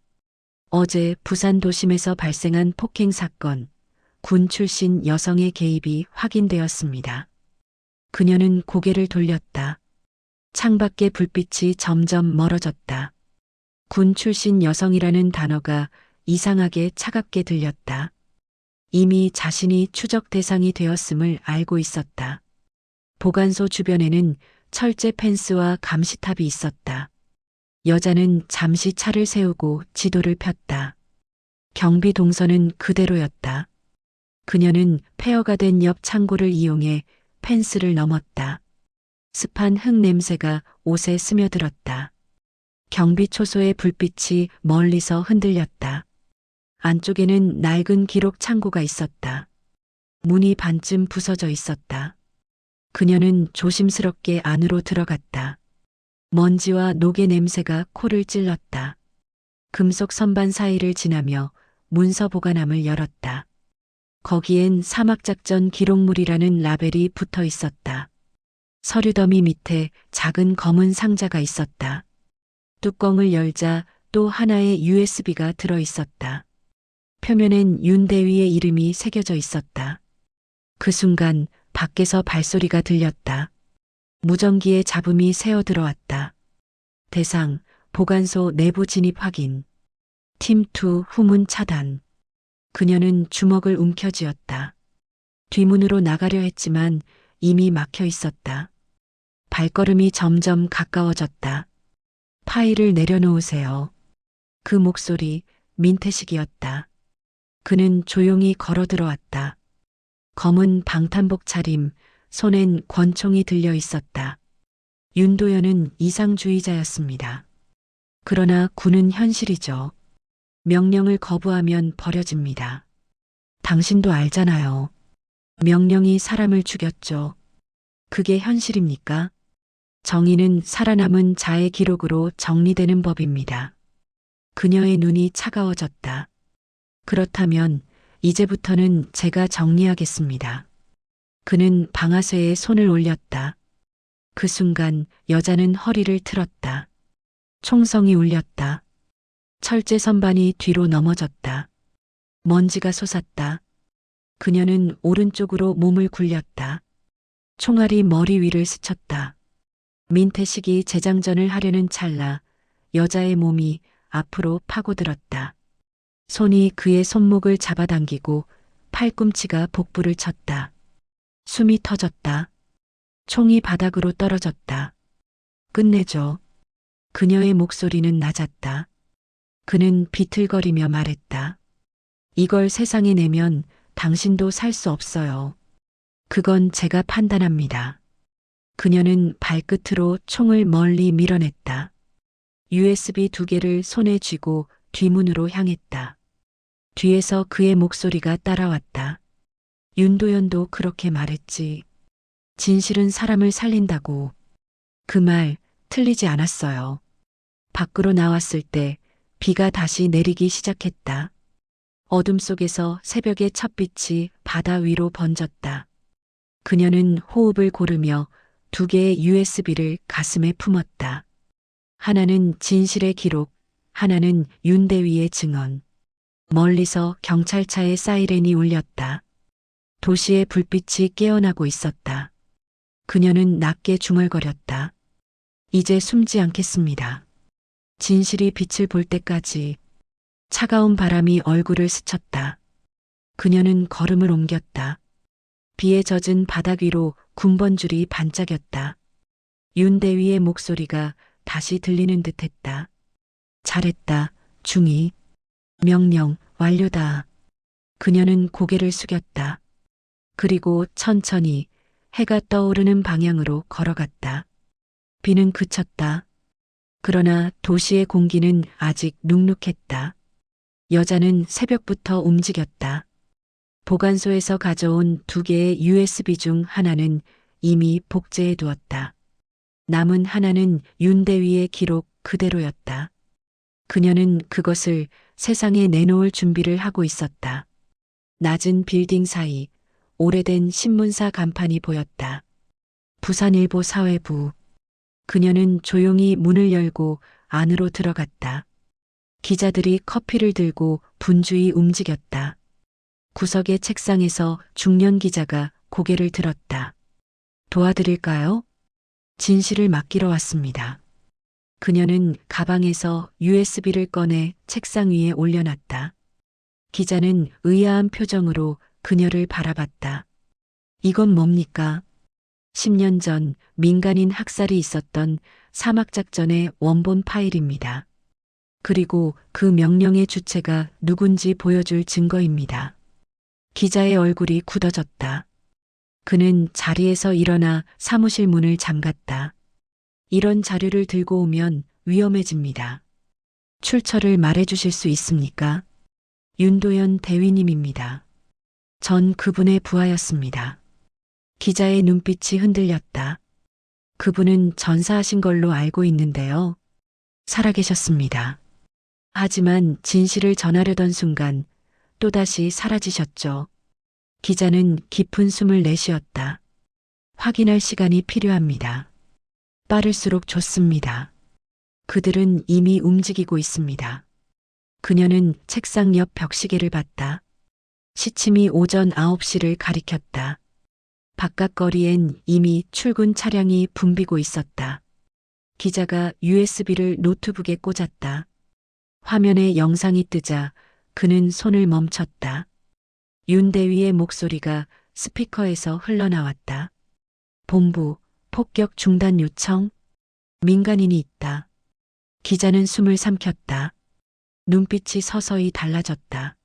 어제 부산 도심에서 발생한 폭행 사건, 군 출신 여성의 개입이 확인되었습니다. 그녀는 고개를 돌렸다. 창밖의 불빛이 점점 멀어졌다. 군 출신 여성이라는 단어가 이상하게 차갑게 들렸다. 이미 자신이 추적 대상이 되었음을 알고 있었다. 보관소 주변에는 철제 펜스와 감시탑이 있었다. 여자는 잠시 차를 세우고 지도를 폈다. 경비 동선은 그대로였다. 그녀는 폐허가 된 옆 창고를 이용해 펜스를 넘었다. 습한 흙 냄새가 옷에 스며들었다. 경비 초소의 불빛이 멀리서 흔들렸다. 안쪽에는 낡은 기록 창고가 있었다. 문이 반쯤 부서져 있었다. 그녀는 조심스럽게 안으로 들어갔다. 먼지와 녹의 냄새가 코를 찔렀다. 금속 선반 사이를 지나며 문서 보관함을 열었다. 거기엔 사막작전 기록물이라는 라벨이 붙어 있었다. 서류 더미 밑에 작은 검은 상자가 있었다. 뚜껑을 열자 또 하나의 USB가 들어 있었다. 표면엔 윤대위의 이름이 새겨져 있었다. 그 순간 밖에서 발소리가 들렸다. 무전기의 잡음이 새어 들어왔다. 대상, 보관소 내부 진입 확인. 팀2 후문 차단. 그녀는 주먹을 움켜쥐었다. 뒷문으로 나가려 했지만 이미 막혀 있었다. 발걸음이 점점 가까워졌다. 파일을 내려놓으세요. 그 목소리 민태식이었다. 그는 조용히 걸어 들어왔다. 검은 방탄복 차림, 손엔 권총이 들려 있었다. 윤도현은 이상주의자였습니다. 그러나 군은 현실이죠. 명령을 거부하면 버려집니다. 당신도 알잖아요. 명령이 사람을 죽였죠. 그게 현실입니까? 정의는 살아남은 자의 기록으로 정리되는 법입니다. 그녀의 눈이 차가워졌다. 그렇다면 이제부터는 제가 정리하겠습니다. 그는 방아쇠에 손을 올렸다. 그 순간 여자는 허리를 틀었다. 총성이 울렸다. 철제 선반이 뒤로 넘어졌다. 먼지가 솟았다. 그녀는 오른쪽으로 몸을 굴렸다. 총알이 머리 위를 스쳤다. 민태식이 재장전을 하려는 찰나 여자의 몸이 앞으로 파고들었다. 손이 그의 손목을 잡아당기고 팔꿈치가 복부를 쳤다. 숨이 터졌다. 총이 바닥으로 떨어졌다. 끝내줘. 그녀의 목소리는 낮았다. 그는 비틀거리며 말했다. 이걸 세상에 내면 당신도 살 수 없어요. 그건 제가 판단합니다. 그녀는 발끝으로 총을 멀리 밀어냈다. USB 2개를 손에 쥐고 뒤문으로 향했다. 뒤에서 그의 목소리가 따라왔다. 윤도현도 그렇게 말했지. 진실은 사람을 살린다고. 그 말 틀리지 않았어요. 밖으로 나왔을 때 비가 다시 내리기 시작했다. 어둠 속에서 새벽의 첫빛이 바다 위로 번졌다. 그녀는 호흡을 고르며 2개의 USB를 가슴에 품었다. 하나는 진실의 기록, 하나는 윤대위의 증언. 멀리서 경찰차의 사이렌이 울렸다. 도시의 불빛이 깨어나고 있었다. 그녀는 낮게 중얼거렸다. 이제 숨지 않겠습니다. 진실이 빛을 볼 때까지. 차가운 바람이 얼굴을 스쳤다. 그녀는 걸음을 옮겼다. 비에 젖은 바닥 위로 군번줄이 반짝였다. 윤대위의 목소리가 다시 들리는 듯했다. 잘했다, 중이. 명령, 완료다. 그녀는 고개를 숙였다. 그리고 천천히 해가 떠오르는 방향으로 걸어갔다. 비는 그쳤다. 그러나 도시의 공기는 아직 눅눅했다. 여자는 새벽부터 움직였다. 보관소에서 가져온 2개의 USB 중 하나는 이미 복제해 두었다. 남은 하나는 윤대위의 기록 그대로였다. 그녀는 그것을 세상에 내놓을 준비를 하고 있었다. 낮은 빌딩 사이 오래된 신문사 간판이 보였다. 부산일보 사회부. 그녀는 조용히 문을 열고 안으로 들어갔다. 기자들이 커피를 들고 분주히 움직였다. 구석의 책상에서 중년 기자가 고개를 들었다. 도와드릴까요? 진실을 맡기러 왔습니다. 그녀는 가방에서 USB를 꺼내 책상 위에 올려놨다. 기자는 의아한 표정으로 그녀를 바라봤다. 이건 뭡니까? 10년 전 민간인 학살이 있었던 사막작전의 원본 파일입니다. 그리고 그 명령의 주체가 누군지 보여줄 증거입니다. 기자의 얼굴이 굳어졌다. 그는 자리에서 일어나 사무실 문을 잠갔다. 이런 자료를 들고 오면 위험해집니다. 출처를 말해주실 수 있습니까? 윤도현 대위님입니다. 전 그분의 부하였습니다. 기자의 눈빛이 흔들렸다. 그분은 전사하신 걸로 알고 있는데요. 살아계셨습니다. 하지만 진실을 전하려던 순간 또다시 사라지셨죠. 기자는 깊은 숨을 내쉬었다. 확인할 시간이 필요합니다. 빠를수록 좋습니다. 그들은 이미 움직이고 있습니다. 그녀는 책상 옆 벽시계를 봤다. 시침이 오전 9시를 가리켰다. 바깥 거리엔 이미 출근 차량이 붐비고 있었다. 기자가 USB를 노트북에 꽂았다. 화면에 영상이 뜨자 그는 손을 멈췄다. 윤대위의 목소리가 스피커에서 흘러나왔다. 본부, 폭격 중단 요청. 민간인이 있다. 기자는 숨을 삼켰다. 눈빛이 서서히 달라졌다.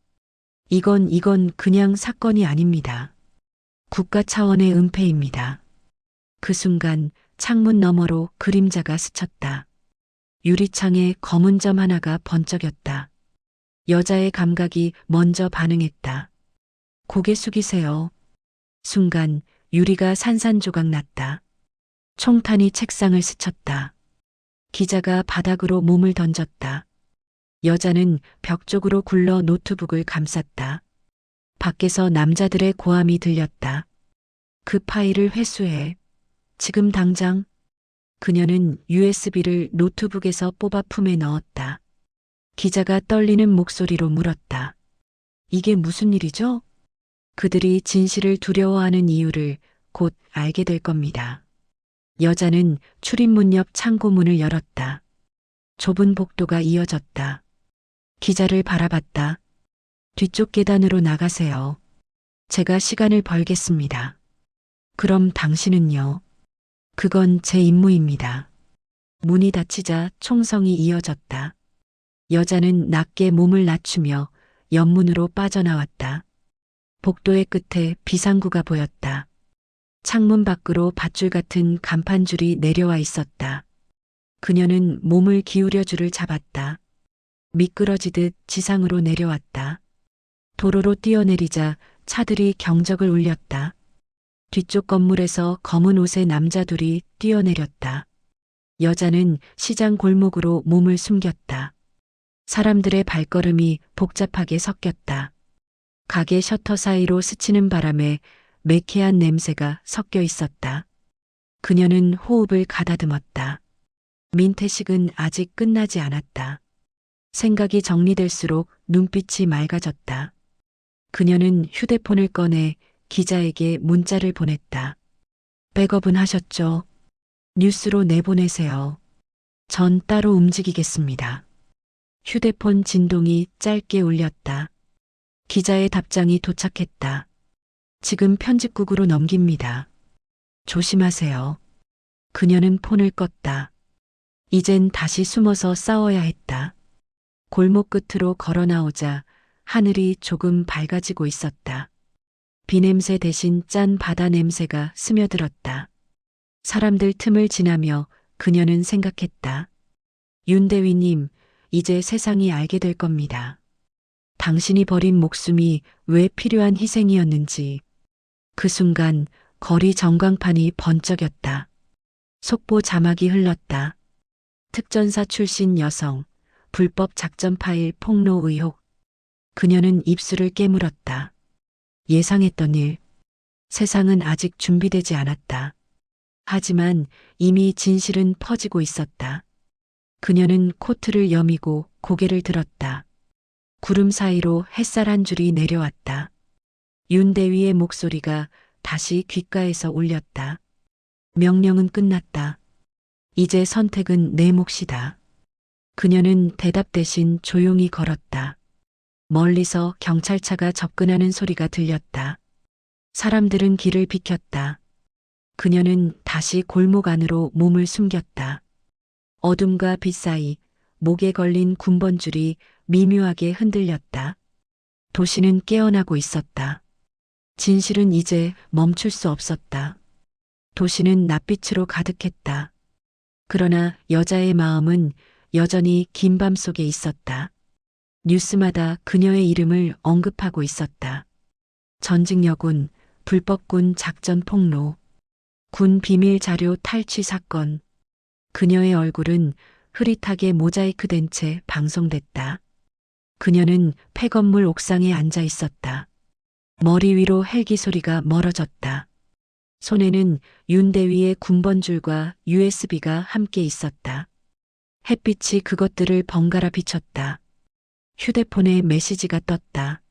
이건 그냥 사건이 아닙니다. 국가 차원의 은폐입니다. 그 순간 창문 너머로 그림자가 스쳤다. 유리창에 검은 점 하나가 번쩍였다. 여자의 감각이 먼저 반응했다. 고개 숙이세요. 순간 유리가 산산조각 났다. 총탄이 책상을 스쳤다. 기자가 바닥으로 몸을 던졌다. 여자는 벽 쪽으로 굴러 노트북을 감쌌다. 밖에서 남자들의 고함이 들렸다. 그 파일을 회수해. 지금 당장. 그녀는 USB를 노트북에서 뽑아 품에 넣었다. 기자가 떨리는 목소리로 물었다. 이게 무슨 일이죠? 그들이 진실을 두려워하는 이유를 곧 알게 될 겁니다. 여자는 출입문 옆 창고문을 열었다. 좁은 복도가 이어졌다. 기자를 바라봤다. 뒤쪽 계단으로 나가세요. 제가 시간을 벌겠습니다. 그럼 당신은요? 그건 제 임무입니다. 문이 닫히자 총성이 이어졌다. 여자는 낮게 몸을 낮추며 옆문으로 빠져나왔다. 복도의 끝에 비상구가 보였다. 창문 밖으로 밧줄 같은 간판줄이 내려와 있었다. 그녀는 몸을 기울여 줄을 잡았다. 미끄러지듯 지상으로 내려왔다. 도로로 뛰어내리자 차들이 경적을 울렸다. 뒤쪽 건물에서 검은 옷의 남자 둘이 뛰어내렸다. 여자는 시장 골목으로 몸을 숨겼다. 사람들의 발걸음이 복잡하게 섞였다. 가게 셔터 사이로 스치는 바람에 매캐한 냄새가 섞여 있었다. 그녀는 호흡을 가다듬었다. 민태식은 아직 끝나지 않았다. 생각이 정리될수록 눈빛이 맑아졌다. 그녀는 휴대폰을 꺼내 기자에게 문자를 보냈다. 백업은 하셨죠? 뉴스로 내보내세요. 전 따로 움직이겠습니다. 휴대폰 진동이 짧게 울렸다. 기자의 답장이 도착했다. 지금 편집국으로 넘깁니다. 조심하세요. 그녀는 폰을 껐다. 이젠 다시 숨어서 싸워야 했다. 골목 끝으로 걸어 나오자 하늘이 조금 밝아지고 있었다. 비냄새 대신 짠 바다 냄새가 스며들었다. 사람들 틈을 지나며 그녀는 생각했다. 윤대위님, 이제 세상이 알게 될 겁니다. 당신이 버린 목숨이 왜 필요한 희생이었는지. 그 순간 거리 전광판이 번쩍였다. 속보 자막이 흘렀다. 특전사 출신 여성, 불법 작전 파일 폭로 의혹. 그녀는 입술을 깨물었다. 예상했던 일. 세상은 아직 준비되지 않았다. 하지만 이미 진실은 퍼지고 있었다. 그녀는 코트를 여미고 고개를 들었다. 구름 사이로 햇살 한 줄이 내려왔다. 윤대위의 목소리가 다시 귓가에서 울렸다. 명령은 끝났다. 이제 선택은 내 몫이다. 그녀는 대답 대신 조용히 걸었다. 멀리서 경찰차가 접근하는 소리가 들렸다. 사람들은 길을 비켰다. 그녀는 다시 골목 안으로 몸을 숨겼다. 어둠과 빛 사이 목에 걸린 군번줄이 미묘하게 흔들렸다. 도시는 깨어나고 있었다. 진실은 이제 멈출 수 없었다. 도시는 낯빛으로 가득했다. 그러나 여자의 마음은 여전히 긴 밤 속에 있었다. 뉴스마다 그녀의 이름을 언급하고 있었다. 전직여군, 불법군 작전 폭로, 군 비밀 자료 탈취 사건. 그녀의 얼굴은 흐릿하게 모자이크된 채 방송됐다. 그녀는 폐건물 옥상에 앉아 있었다. 머리 위로 헬기 소리가 멀어졌다. 손에는 윤대위의 군번줄과 USB가 함께 있었다. 햇빛이 그것들을 번갈아 비췄다. 휴대폰에 메시지가 떴다.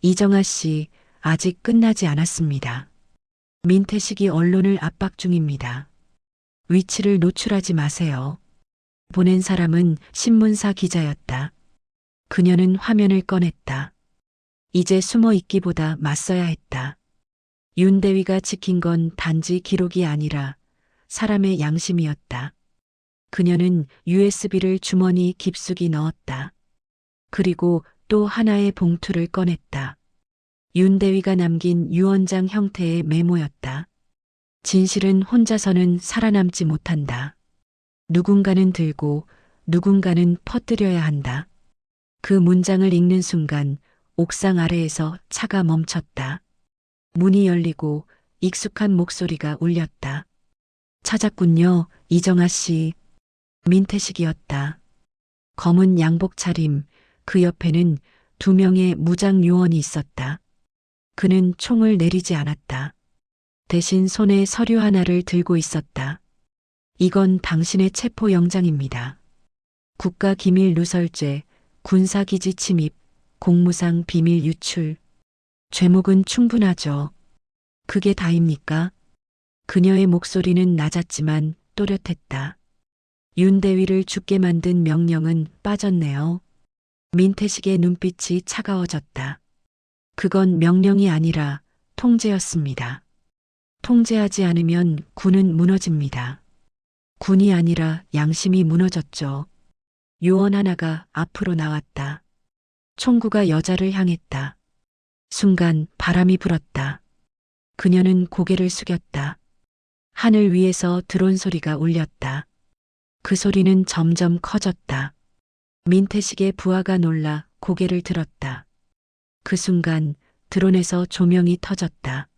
이정아 씨, 아직 끝나지 않았습니다. 민태식이 언론을 압박 중입니다. 위치를 노출하지 마세요. 보낸 사람은 신문사 기자였다. 그녀는 화면을 꺼냈다. 이제 숨어 있기보다 맞서야 했다. 윤대위가 지킨 건 단지 기록이 아니라 사람의 양심이었다. 그녀는 USB를 주머니 깊숙이 넣었다. 그리고 또 하나의 봉투를 꺼냈다. 윤대위가 남긴 유언장 형태의 메모였다. 진실은 혼자서는 살아남지 못한다. 누군가는 들고 누군가는 퍼뜨려야 한다. 그 문장을 읽는 순간 옥상 아래에서 차가 멈췄다. 문이 열리고 익숙한 목소리가 울렸다. 찾았군요, 이정아 씨. 민태식이었다. 검은 양복 차림, 그 옆에는 2명의 무장 요원이 있었다. 그는 총을 내리지 않았다. 대신 손에 서류 하나를 들고 있었다. 이건 당신의 체포 영장입니다. 국가기밀 누설죄, 군사기지 침입, 공무상 비밀 유출. 죄목은 충분하죠. 그게 다입니까? 그녀의 목소리는 낮았지만 또렷했다. 윤대위를 죽게 만든 명령은 빠졌네요. 민태식의 눈빛이 차가워졌다. 그건 명령이 아니라 통제였습니다. 통제하지 않으면 군은 무너집니다. 군이 아니라 양심이 무너졌죠. 요원 하나가 앞으로 나왔다. 총구가 여자를 향했다. 순간 바람이 불었다. 그녀는 고개를 숙였다. 하늘 위에서 드론 소리가 울렸다. 그 소리는 점점 커졌다. 민태식의 부하가 놀라 고개를 들었다. 그 순간 드론에서 조명이 터졌다.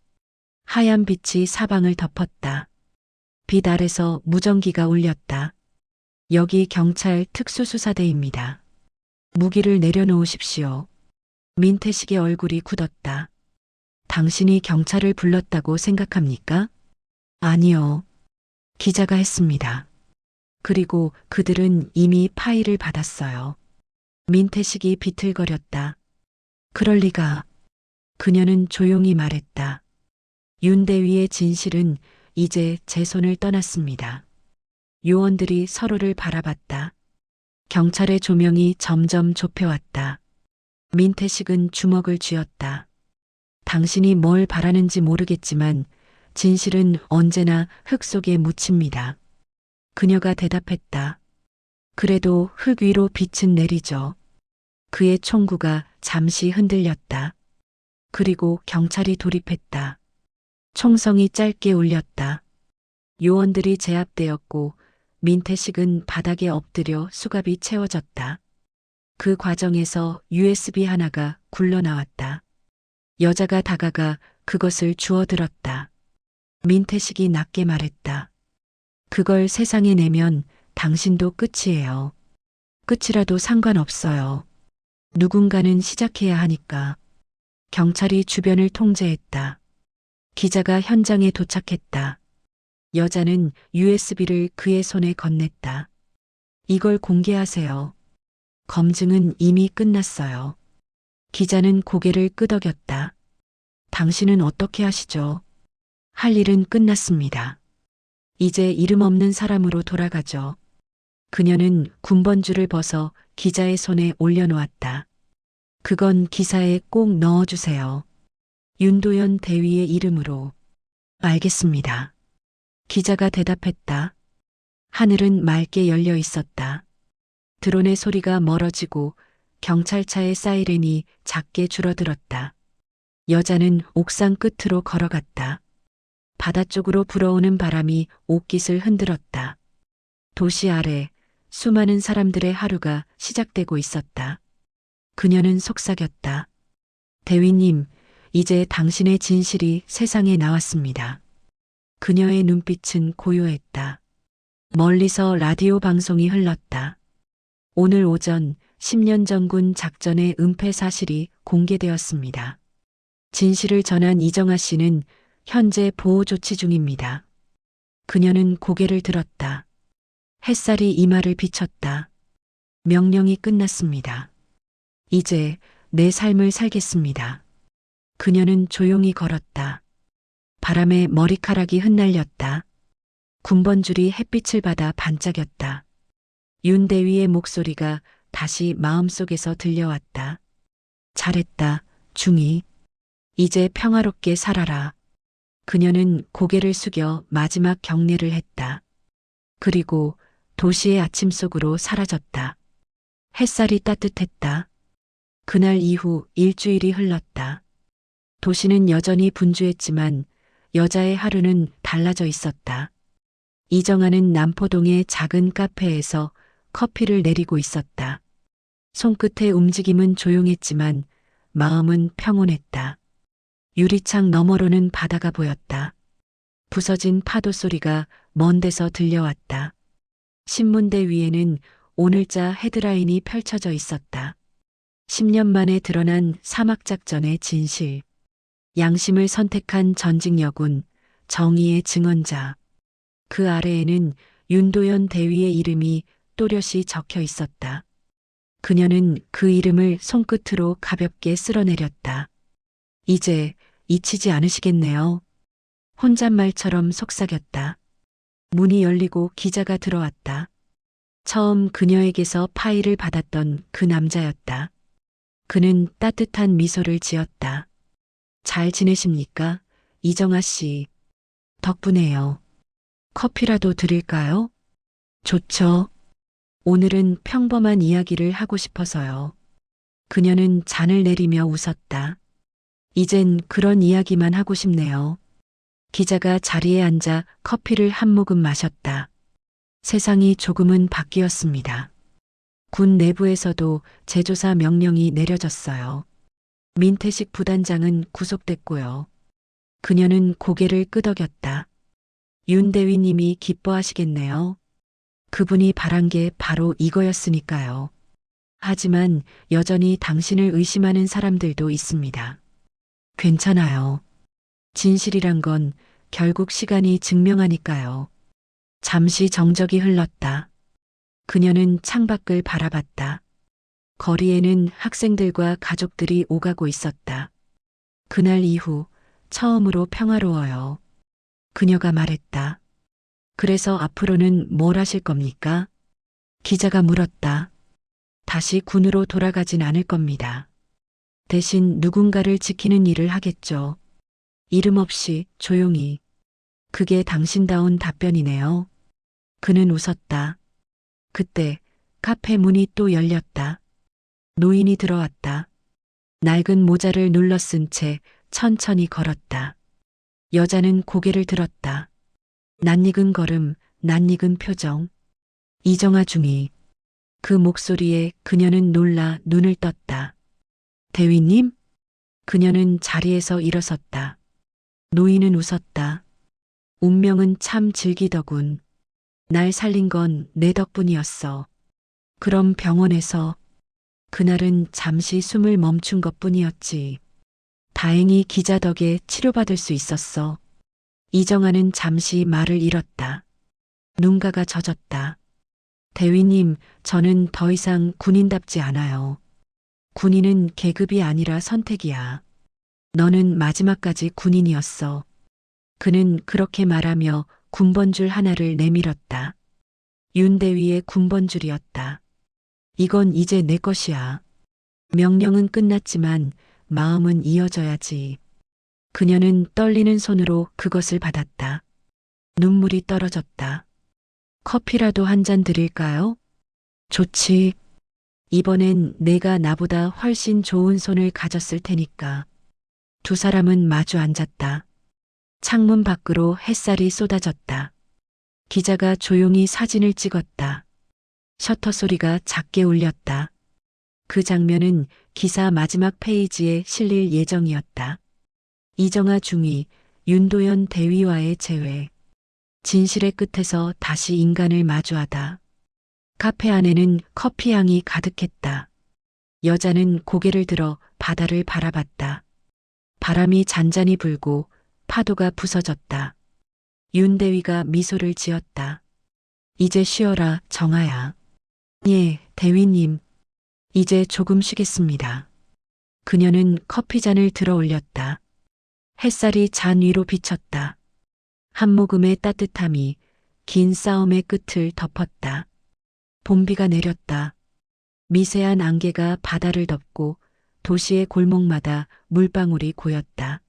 하얀 빛이 사방을 덮었다. 빛 아래서 무전기가 울렸다. 여기 경찰 특수수사대입니다. 무기를 내려놓으십시오. 민태식의 얼굴이 굳었다. 당신이 경찰을 불렀다고 생각합니까? 아니요. 기자가 했습니다. 그리고 그들은 이미 파일을 받았어요. 민태식이 비틀거렸다. 그럴 리가. 그녀는 조용히 말했다. 윤 대위의 진실은 이제 제 손을 떠났습니다. 요원들이 서로를 바라봤다. 경찰의 조명이 점점 좁혀왔다. 민태식은 주먹을 쥐었다. 당신이 뭘 바라는지 모르겠지만 진실은 언제나 흙 속에 묻힙니다. 그녀가 대답했다. 그래도 흙 위로 빛은 내리죠. 그의 총구가 잠시 흔들렸다. 그리고 경찰이 돌입했다. 총성이 짧게 울렸다. 요원들이 제압되었고 민태식은 바닥에 엎드려 수갑이 채워졌다. 그 과정에서 USB 하나가 굴러나왔다. 여자가 다가가 그것을 주워들었다. 민태식이 낮게 말했다. 그걸 세상에 내면 당신도 끝이에요. 끝이라도 상관없어요. 누군가는 시작해야 하니까. 경찰이 주변을 통제했다. 기자가 현장에 도착했다. 여자는 USB를 그의 손에 건넸다. 이걸 공개하세요. 검증은 이미 끝났어요. 기자는 고개를 끄덕였다. 당신은 어떻게 하시죠? 할 일은 끝났습니다. 이제 이름 없는 사람으로 돌아가죠. 그녀는 군번줄을 벗어 기자의 손에 올려놓았다. 그건 기사에 꼭 넣어주세요. 윤도현 대위의 이름으로. 알겠습니다. 기자가 대답했다. 하늘은 맑게 열려 있었다. 드론의 소리가 멀어지고 경찰차의 사이렌이 작게 줄어들었다. 여자는 옥상 끝으로 걸어갔다. 바다 쪽으로 불어오는 바람이 옷깃을 흔들었다. 도시 아래 수많은 사람들의 하루가 시작되고 있었다. 그녀는 속삭였다. 대위님, 이제 당신의 진실이 세상에 나왔습니다. 그녀의 눈빛은 고요했다. 멀리서 라디오 방송이 흘렀다. 오늘 오전 10년 전군 작전의 은폐 사실이 공개되었습니다. 진실을 전한 이정아 씨는 현재 보호 조치 중입니다. 그녀는 고개를 들었다. 햇살이 이마를 비쳤다. 명령이 끝났습니다. 이제 내 삶을 살겠습니다. 그녀는 조용히 걸었다. 바람에 머리카락이 흩날렸다. 군번줄이 햇빛을 받아 반짝였다. 윤 대위의 목소리가 다시 마음속에서 들려왔다. 잘했다, 중이. 이제 평화롭게 살아라. 그녀는 고개를 숙여 마지막 경례를 했다. 그리고 도시의 아침 속으로 사라졌다. 햇살이 따뜻했다. 그날 이후 일주일이 흘렀다. 도시는 여전히 분주했지만 여자의 하루는 달라져 있었다. 이정아는 남포동의 작은 카페에서 커피를 내리고 있었다. 손끝의 움직임은 조용했지만 마음은 평온했다. 유리창 너머로는 바다가 보였다. 부서진 파도 소리가 먼 데서 들려왔다. 신문대 위에는 오늘자 헤드라인이 펼쳐져 있었다. 10년 만에 드러난 사막작전의 진실. 양심을 선택한 전직 여군, 정의의 증언자. 그 아래에는 윤도현 대위의 이름이 또렷이 적혀 있었다. 그녀는 그 이름을 손끝으로 가볍게 쓸어내렸다. 이제 잊히지 않으시겠네요. 혼잣말처럼 속삭였다. 문이 열리고 기자가 들어왔다. 처음 그녀에게서 파일을 받았던 그 남자였다. 그는 따뜻한 미소를 지었다. 잘 지내십니까? 이정아 씨. 덕분에요. 커피라도 드릴까요? 좋죠. 오늘은 평범한 이야기를 하고 싶어서요. 그녀는 잔을 내리며 웃었다. 이젠 그런 이야기만 하고 싶네요. 기자가 자리에 앉아 커피를 한 모금 마셨다. 세상이 조금은 바뀌었습니다. 군 내부에서도 재조사 명령이 내려졌어요. 민태식 부단장은 구속됐고요. 그녀는 고개를 끄덕였다. 윤 대위님이 기뻐하시겠네요. 그분이 바란 게 바로 이거였으니까요. 하지만 여전히 당신을 의심하는 사람들도 있습니다. 괜찮아요. 진실이란 건 결국 시간이 증명하니까요. 잠시 정적이 흘렀다. 그녀는 창밖을 바라봤다. 거리에는 학생들과 가족들이 오가고 있었다. 그날 이후 처음으로 평화로워요. 그녀가 말했다. 그래서 앞으로는 뭘 하실 겁니까? 기자가 물었다. 다시 군으로 돌아가진 않을 겁니다. 대신 누군가를 지키는 일을 하겠죠. 이름 없이 조용히. 그게 당신다운 답변이네요. 그는 웃었다. 그때 카페 문이 또 열렸다. 노인이 들어왔다. 낡은 모자를 눌러 쓴 채 천천히 걸었다. 여자는 고개를 들었다. 낯익은 걸음, 낯익은 표정. 이정아 중이. 그 목소리에 그녀는 놀라 눈을 떴다. 대위님? 그녀는 자리에서 일어섰다. 노인은 웃었다. 운명은 참 즐기더군. 날 살린 건 내 덕분이었어. 그럼 병원에서 그날은 잠시 숨을 멈춘 것뿐이었지. 다행히 기자 덕에 치료받을 수 있었어. 이정아는 잠시 말을 잃었다. 눈가가 젖었다. 대위님, 저는 더 이상 군인답지 않아요. 군인은 계급이 아니라 선택이야. 너는 마지막까지 군인이었어. 그는 그렇게 말하며 군번줄 하나를 내밀었다. 윤대위의 군번줄이었다. 이건 이제 내 것이야. 명령은 끝났지만 마음은 이어져야지. 그녀는 떨리는 손으로 그것을 받았다. 눈물이 떨어졌다. 커피라도 한 잔 드릴까요? 좋지. 이번엔 내가 나보다 훨씬 좋은 손을 가졌을 테니까. 두 사람은 마주 앉았다. 창문 밖으로 햇살이 쏟아졌다. 기자가 조용히 사진을 찍었다. 셔터 소리가 작게 울렸다. 그 장면은 기사 마지막 페이지에 실릴 예정이었다. 이정아 중위, 윤도현 대위와의 재회. 진실의 끝에서 다시 인간을 마주하다. 카페 안에는 커피 향이 가득했다. 여자는 고개를 들어 바다를 바라봤다. 바람이 잔잔히 불고 파도가 부서졌다. 윤대위가 미소를 지었다. 이제 쉬어라, 정아야. 예, 대위님. 이제 조금 쉬겠습니다. 그녀는 커피잔을 들어 올렸다. 햇살이 잔 위로 비쳤다. 한 모금의 따뜻함이 긴 싸움의 끝을 덮었다. 봄비가 내렸다. 미세한 안개가 바다를 덮고 도시의 골목마다 물방울이 고였다.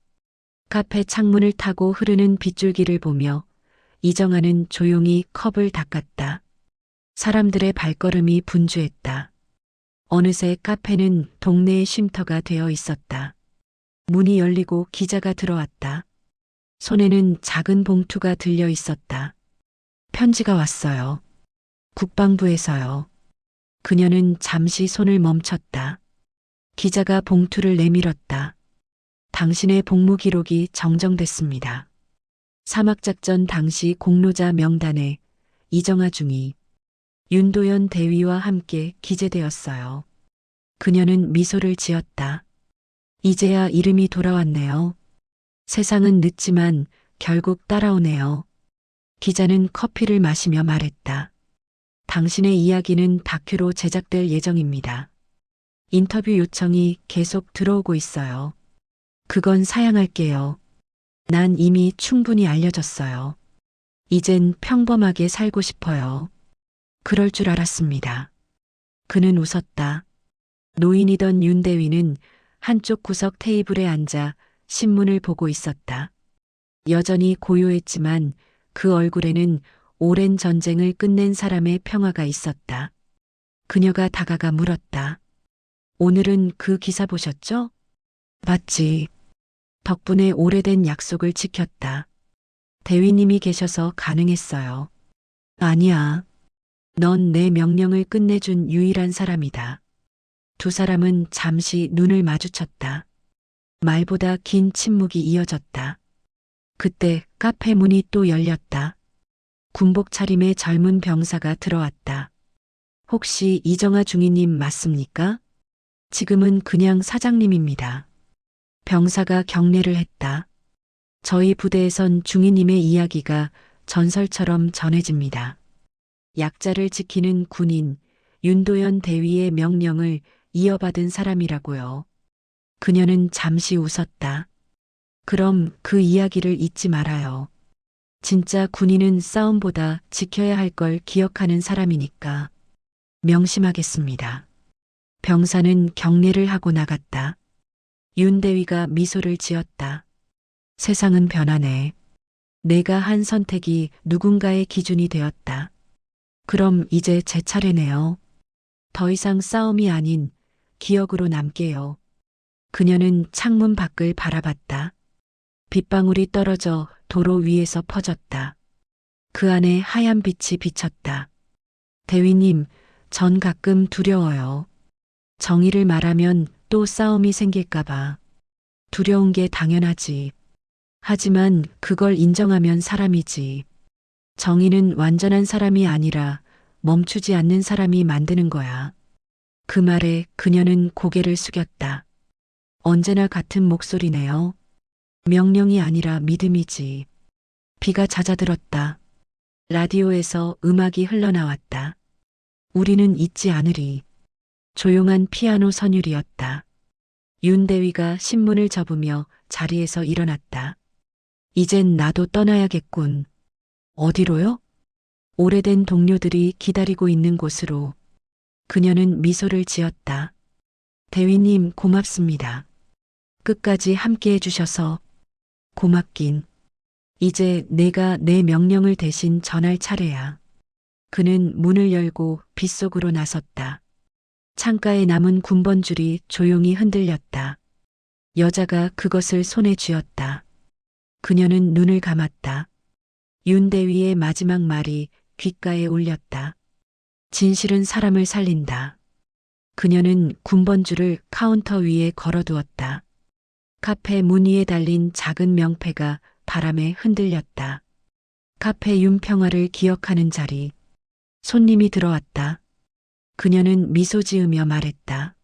카페 창문을 타고 흐르는 빗줄기를 보며 이정아는 조용히 컵을 닦았다. 사람들의 발걸음이 분주했다. 어느새 카페는 동네의 쉼터가 되어 있었다. 문이 열리고 기자가 들어왔다. 손에는 작은 봉투가 들려 있었다. 편지가 왔어요. 국방부에서요. 그녀는 잠시 손을 멈췄다. 기자가 봉투를 내밀었다. 당신의 복무 기록이 정정됐습니다. 사막작전 당시 공로자 명단에 이정아 중위, 윤도현 대위와 함께 기재되었어요. 그녀는 미소를 지었다. 이제야 이름이 돌아왔네요. 세상은 늦지만 결국 따라오네요. 기자는 커피를 마시며 말했다. 당신의 이야기는 다큐로 제작될 예정입니다. 인터뷰 요청이 계속 들어오고 있어요. 그건 사양할게요. 난 이미 충분히 알려졌어요. 이젠 평범하게 살고 싶어요. 그럴 줄 알았습니다. 그는 웃었다. 노인이던 윤대위는 한쪽 구석 테이블에 앉아 신문을 보고 있었다. 여전히 고요했지만 그 얼굴에는 오랜 전쟁을 끝낸 사람의 평화가 있었다. 그녀가 다가가 물었다. 오늘은 그 기사 보셨죠? 봤지. 덕분에 오래된 약속을 지켰다. 대위님이 계셔서 가능했어요. 아니야. 넌 내 명령을 끝내준 유일한 사람이다. 두 사람은 잠시 눈을 마주쳤다. 말보다 긴 침묵이 이어졌다. 그때 카페 문이 또 열렸다. 군복 차림의 젊은 병사가 들어왔다. 혹시 이정아 중위님 맞습니까? 지금은 그냥 사장님입니다. 병사가 경례를 했다. 저희 부대에선 중위님의 이야기가 전설처럼 전해집니다. 약자를 지키는 군인, 윤도현 대위의 명령을 이어받은 사람이라고요. 그녀는 잠시 웃었다. 그럼 그 이야기를 잊지 말아요. 진짜 군인은 싸움보다 지켜야 할 걸 기억하는 사람이니까. 명심하겠습니다. 병사는 경례를 하고 나갔다. 윤대위가 미소를 지었다. 세상은 변하네. 내가 한 선택이 누군가의 기준이 되었다. 그럼 이제 제 차례네요. 더 이상 싸움이 아닌 기억으로 남게요. 그녀는 창문 밖을 바라봤다. 빗방울이 떨어져 도로 위에서 퍼졌다. 그 안에 하얀 빛이 비쳤다. 대위님, 전 가끔 두려워요. 정의를 말하면 또 싸움이 생길까봐. 두려운 게 당연하지. 하지만 그걸 인정하면 사람이지. 정의는 완전한 사람이 아니라 멈추지 않는 사람이 만드는 거야. 그 말에 그녀는 고개를 숙였다. 언제나 같은 목소리네요. 명령이 아니라 믿음이지. 비가 잦아들었다. 라디오에서 음악이 흘러나왔다. 우리는 잊지 않으리. 조용한 피아노 선율이었다. 윤대위가 신문을 접으며 자리에서 일어났다. 이젠 나도 떠나야겠군. 어디로요? 오래된 동료들이 기다리고 있는 곳으로. 그녀는 미소를 지었다. 대위님 고맙습니다. 끝까지 함께 해주셔서. 고맙긴. 이제 내가 내 명령을 대신 전할 차례야. 그는 문을 열고 빗속으로 나섰다. 창가에 남은 군번줄이 조용히 흔들렸다. 여자가 그것을 손에 쥐었다. 그녀는 눈을 감았다. 윤대위의 마지막 말이 귓가에 울렸다. 진실은 사람을 살린다. 그녀는 군번줄을 카운터 위에 걸어두었다. 카페 문 위에 달린 작은 명패가 바람에 흔들렸다. 카페 윤평화를 기억하는 자리. 손님이 들어왔다. 그녀는 미소 지으며 말했다.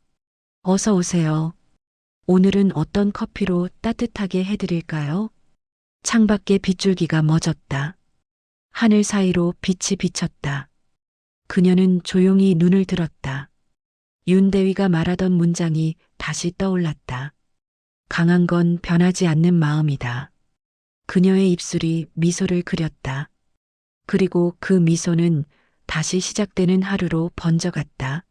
어서 오세요. 오늘은 어떤 커피로 따뜻하게 해드릴까요? 창밖에 빗줄기가 멎었다. 하늘 사이로 빛이 비쳤다. 그녀는 조용히 눈을 들었다. 윤대위가 말하던 문장이 다시 떠올랐다. 강한 건 변하지 않는 마음이다. 그녀의 입술이 미소를 그렸다. 그리고 그 미소는 다시 시작되는 하루로 번져갔다.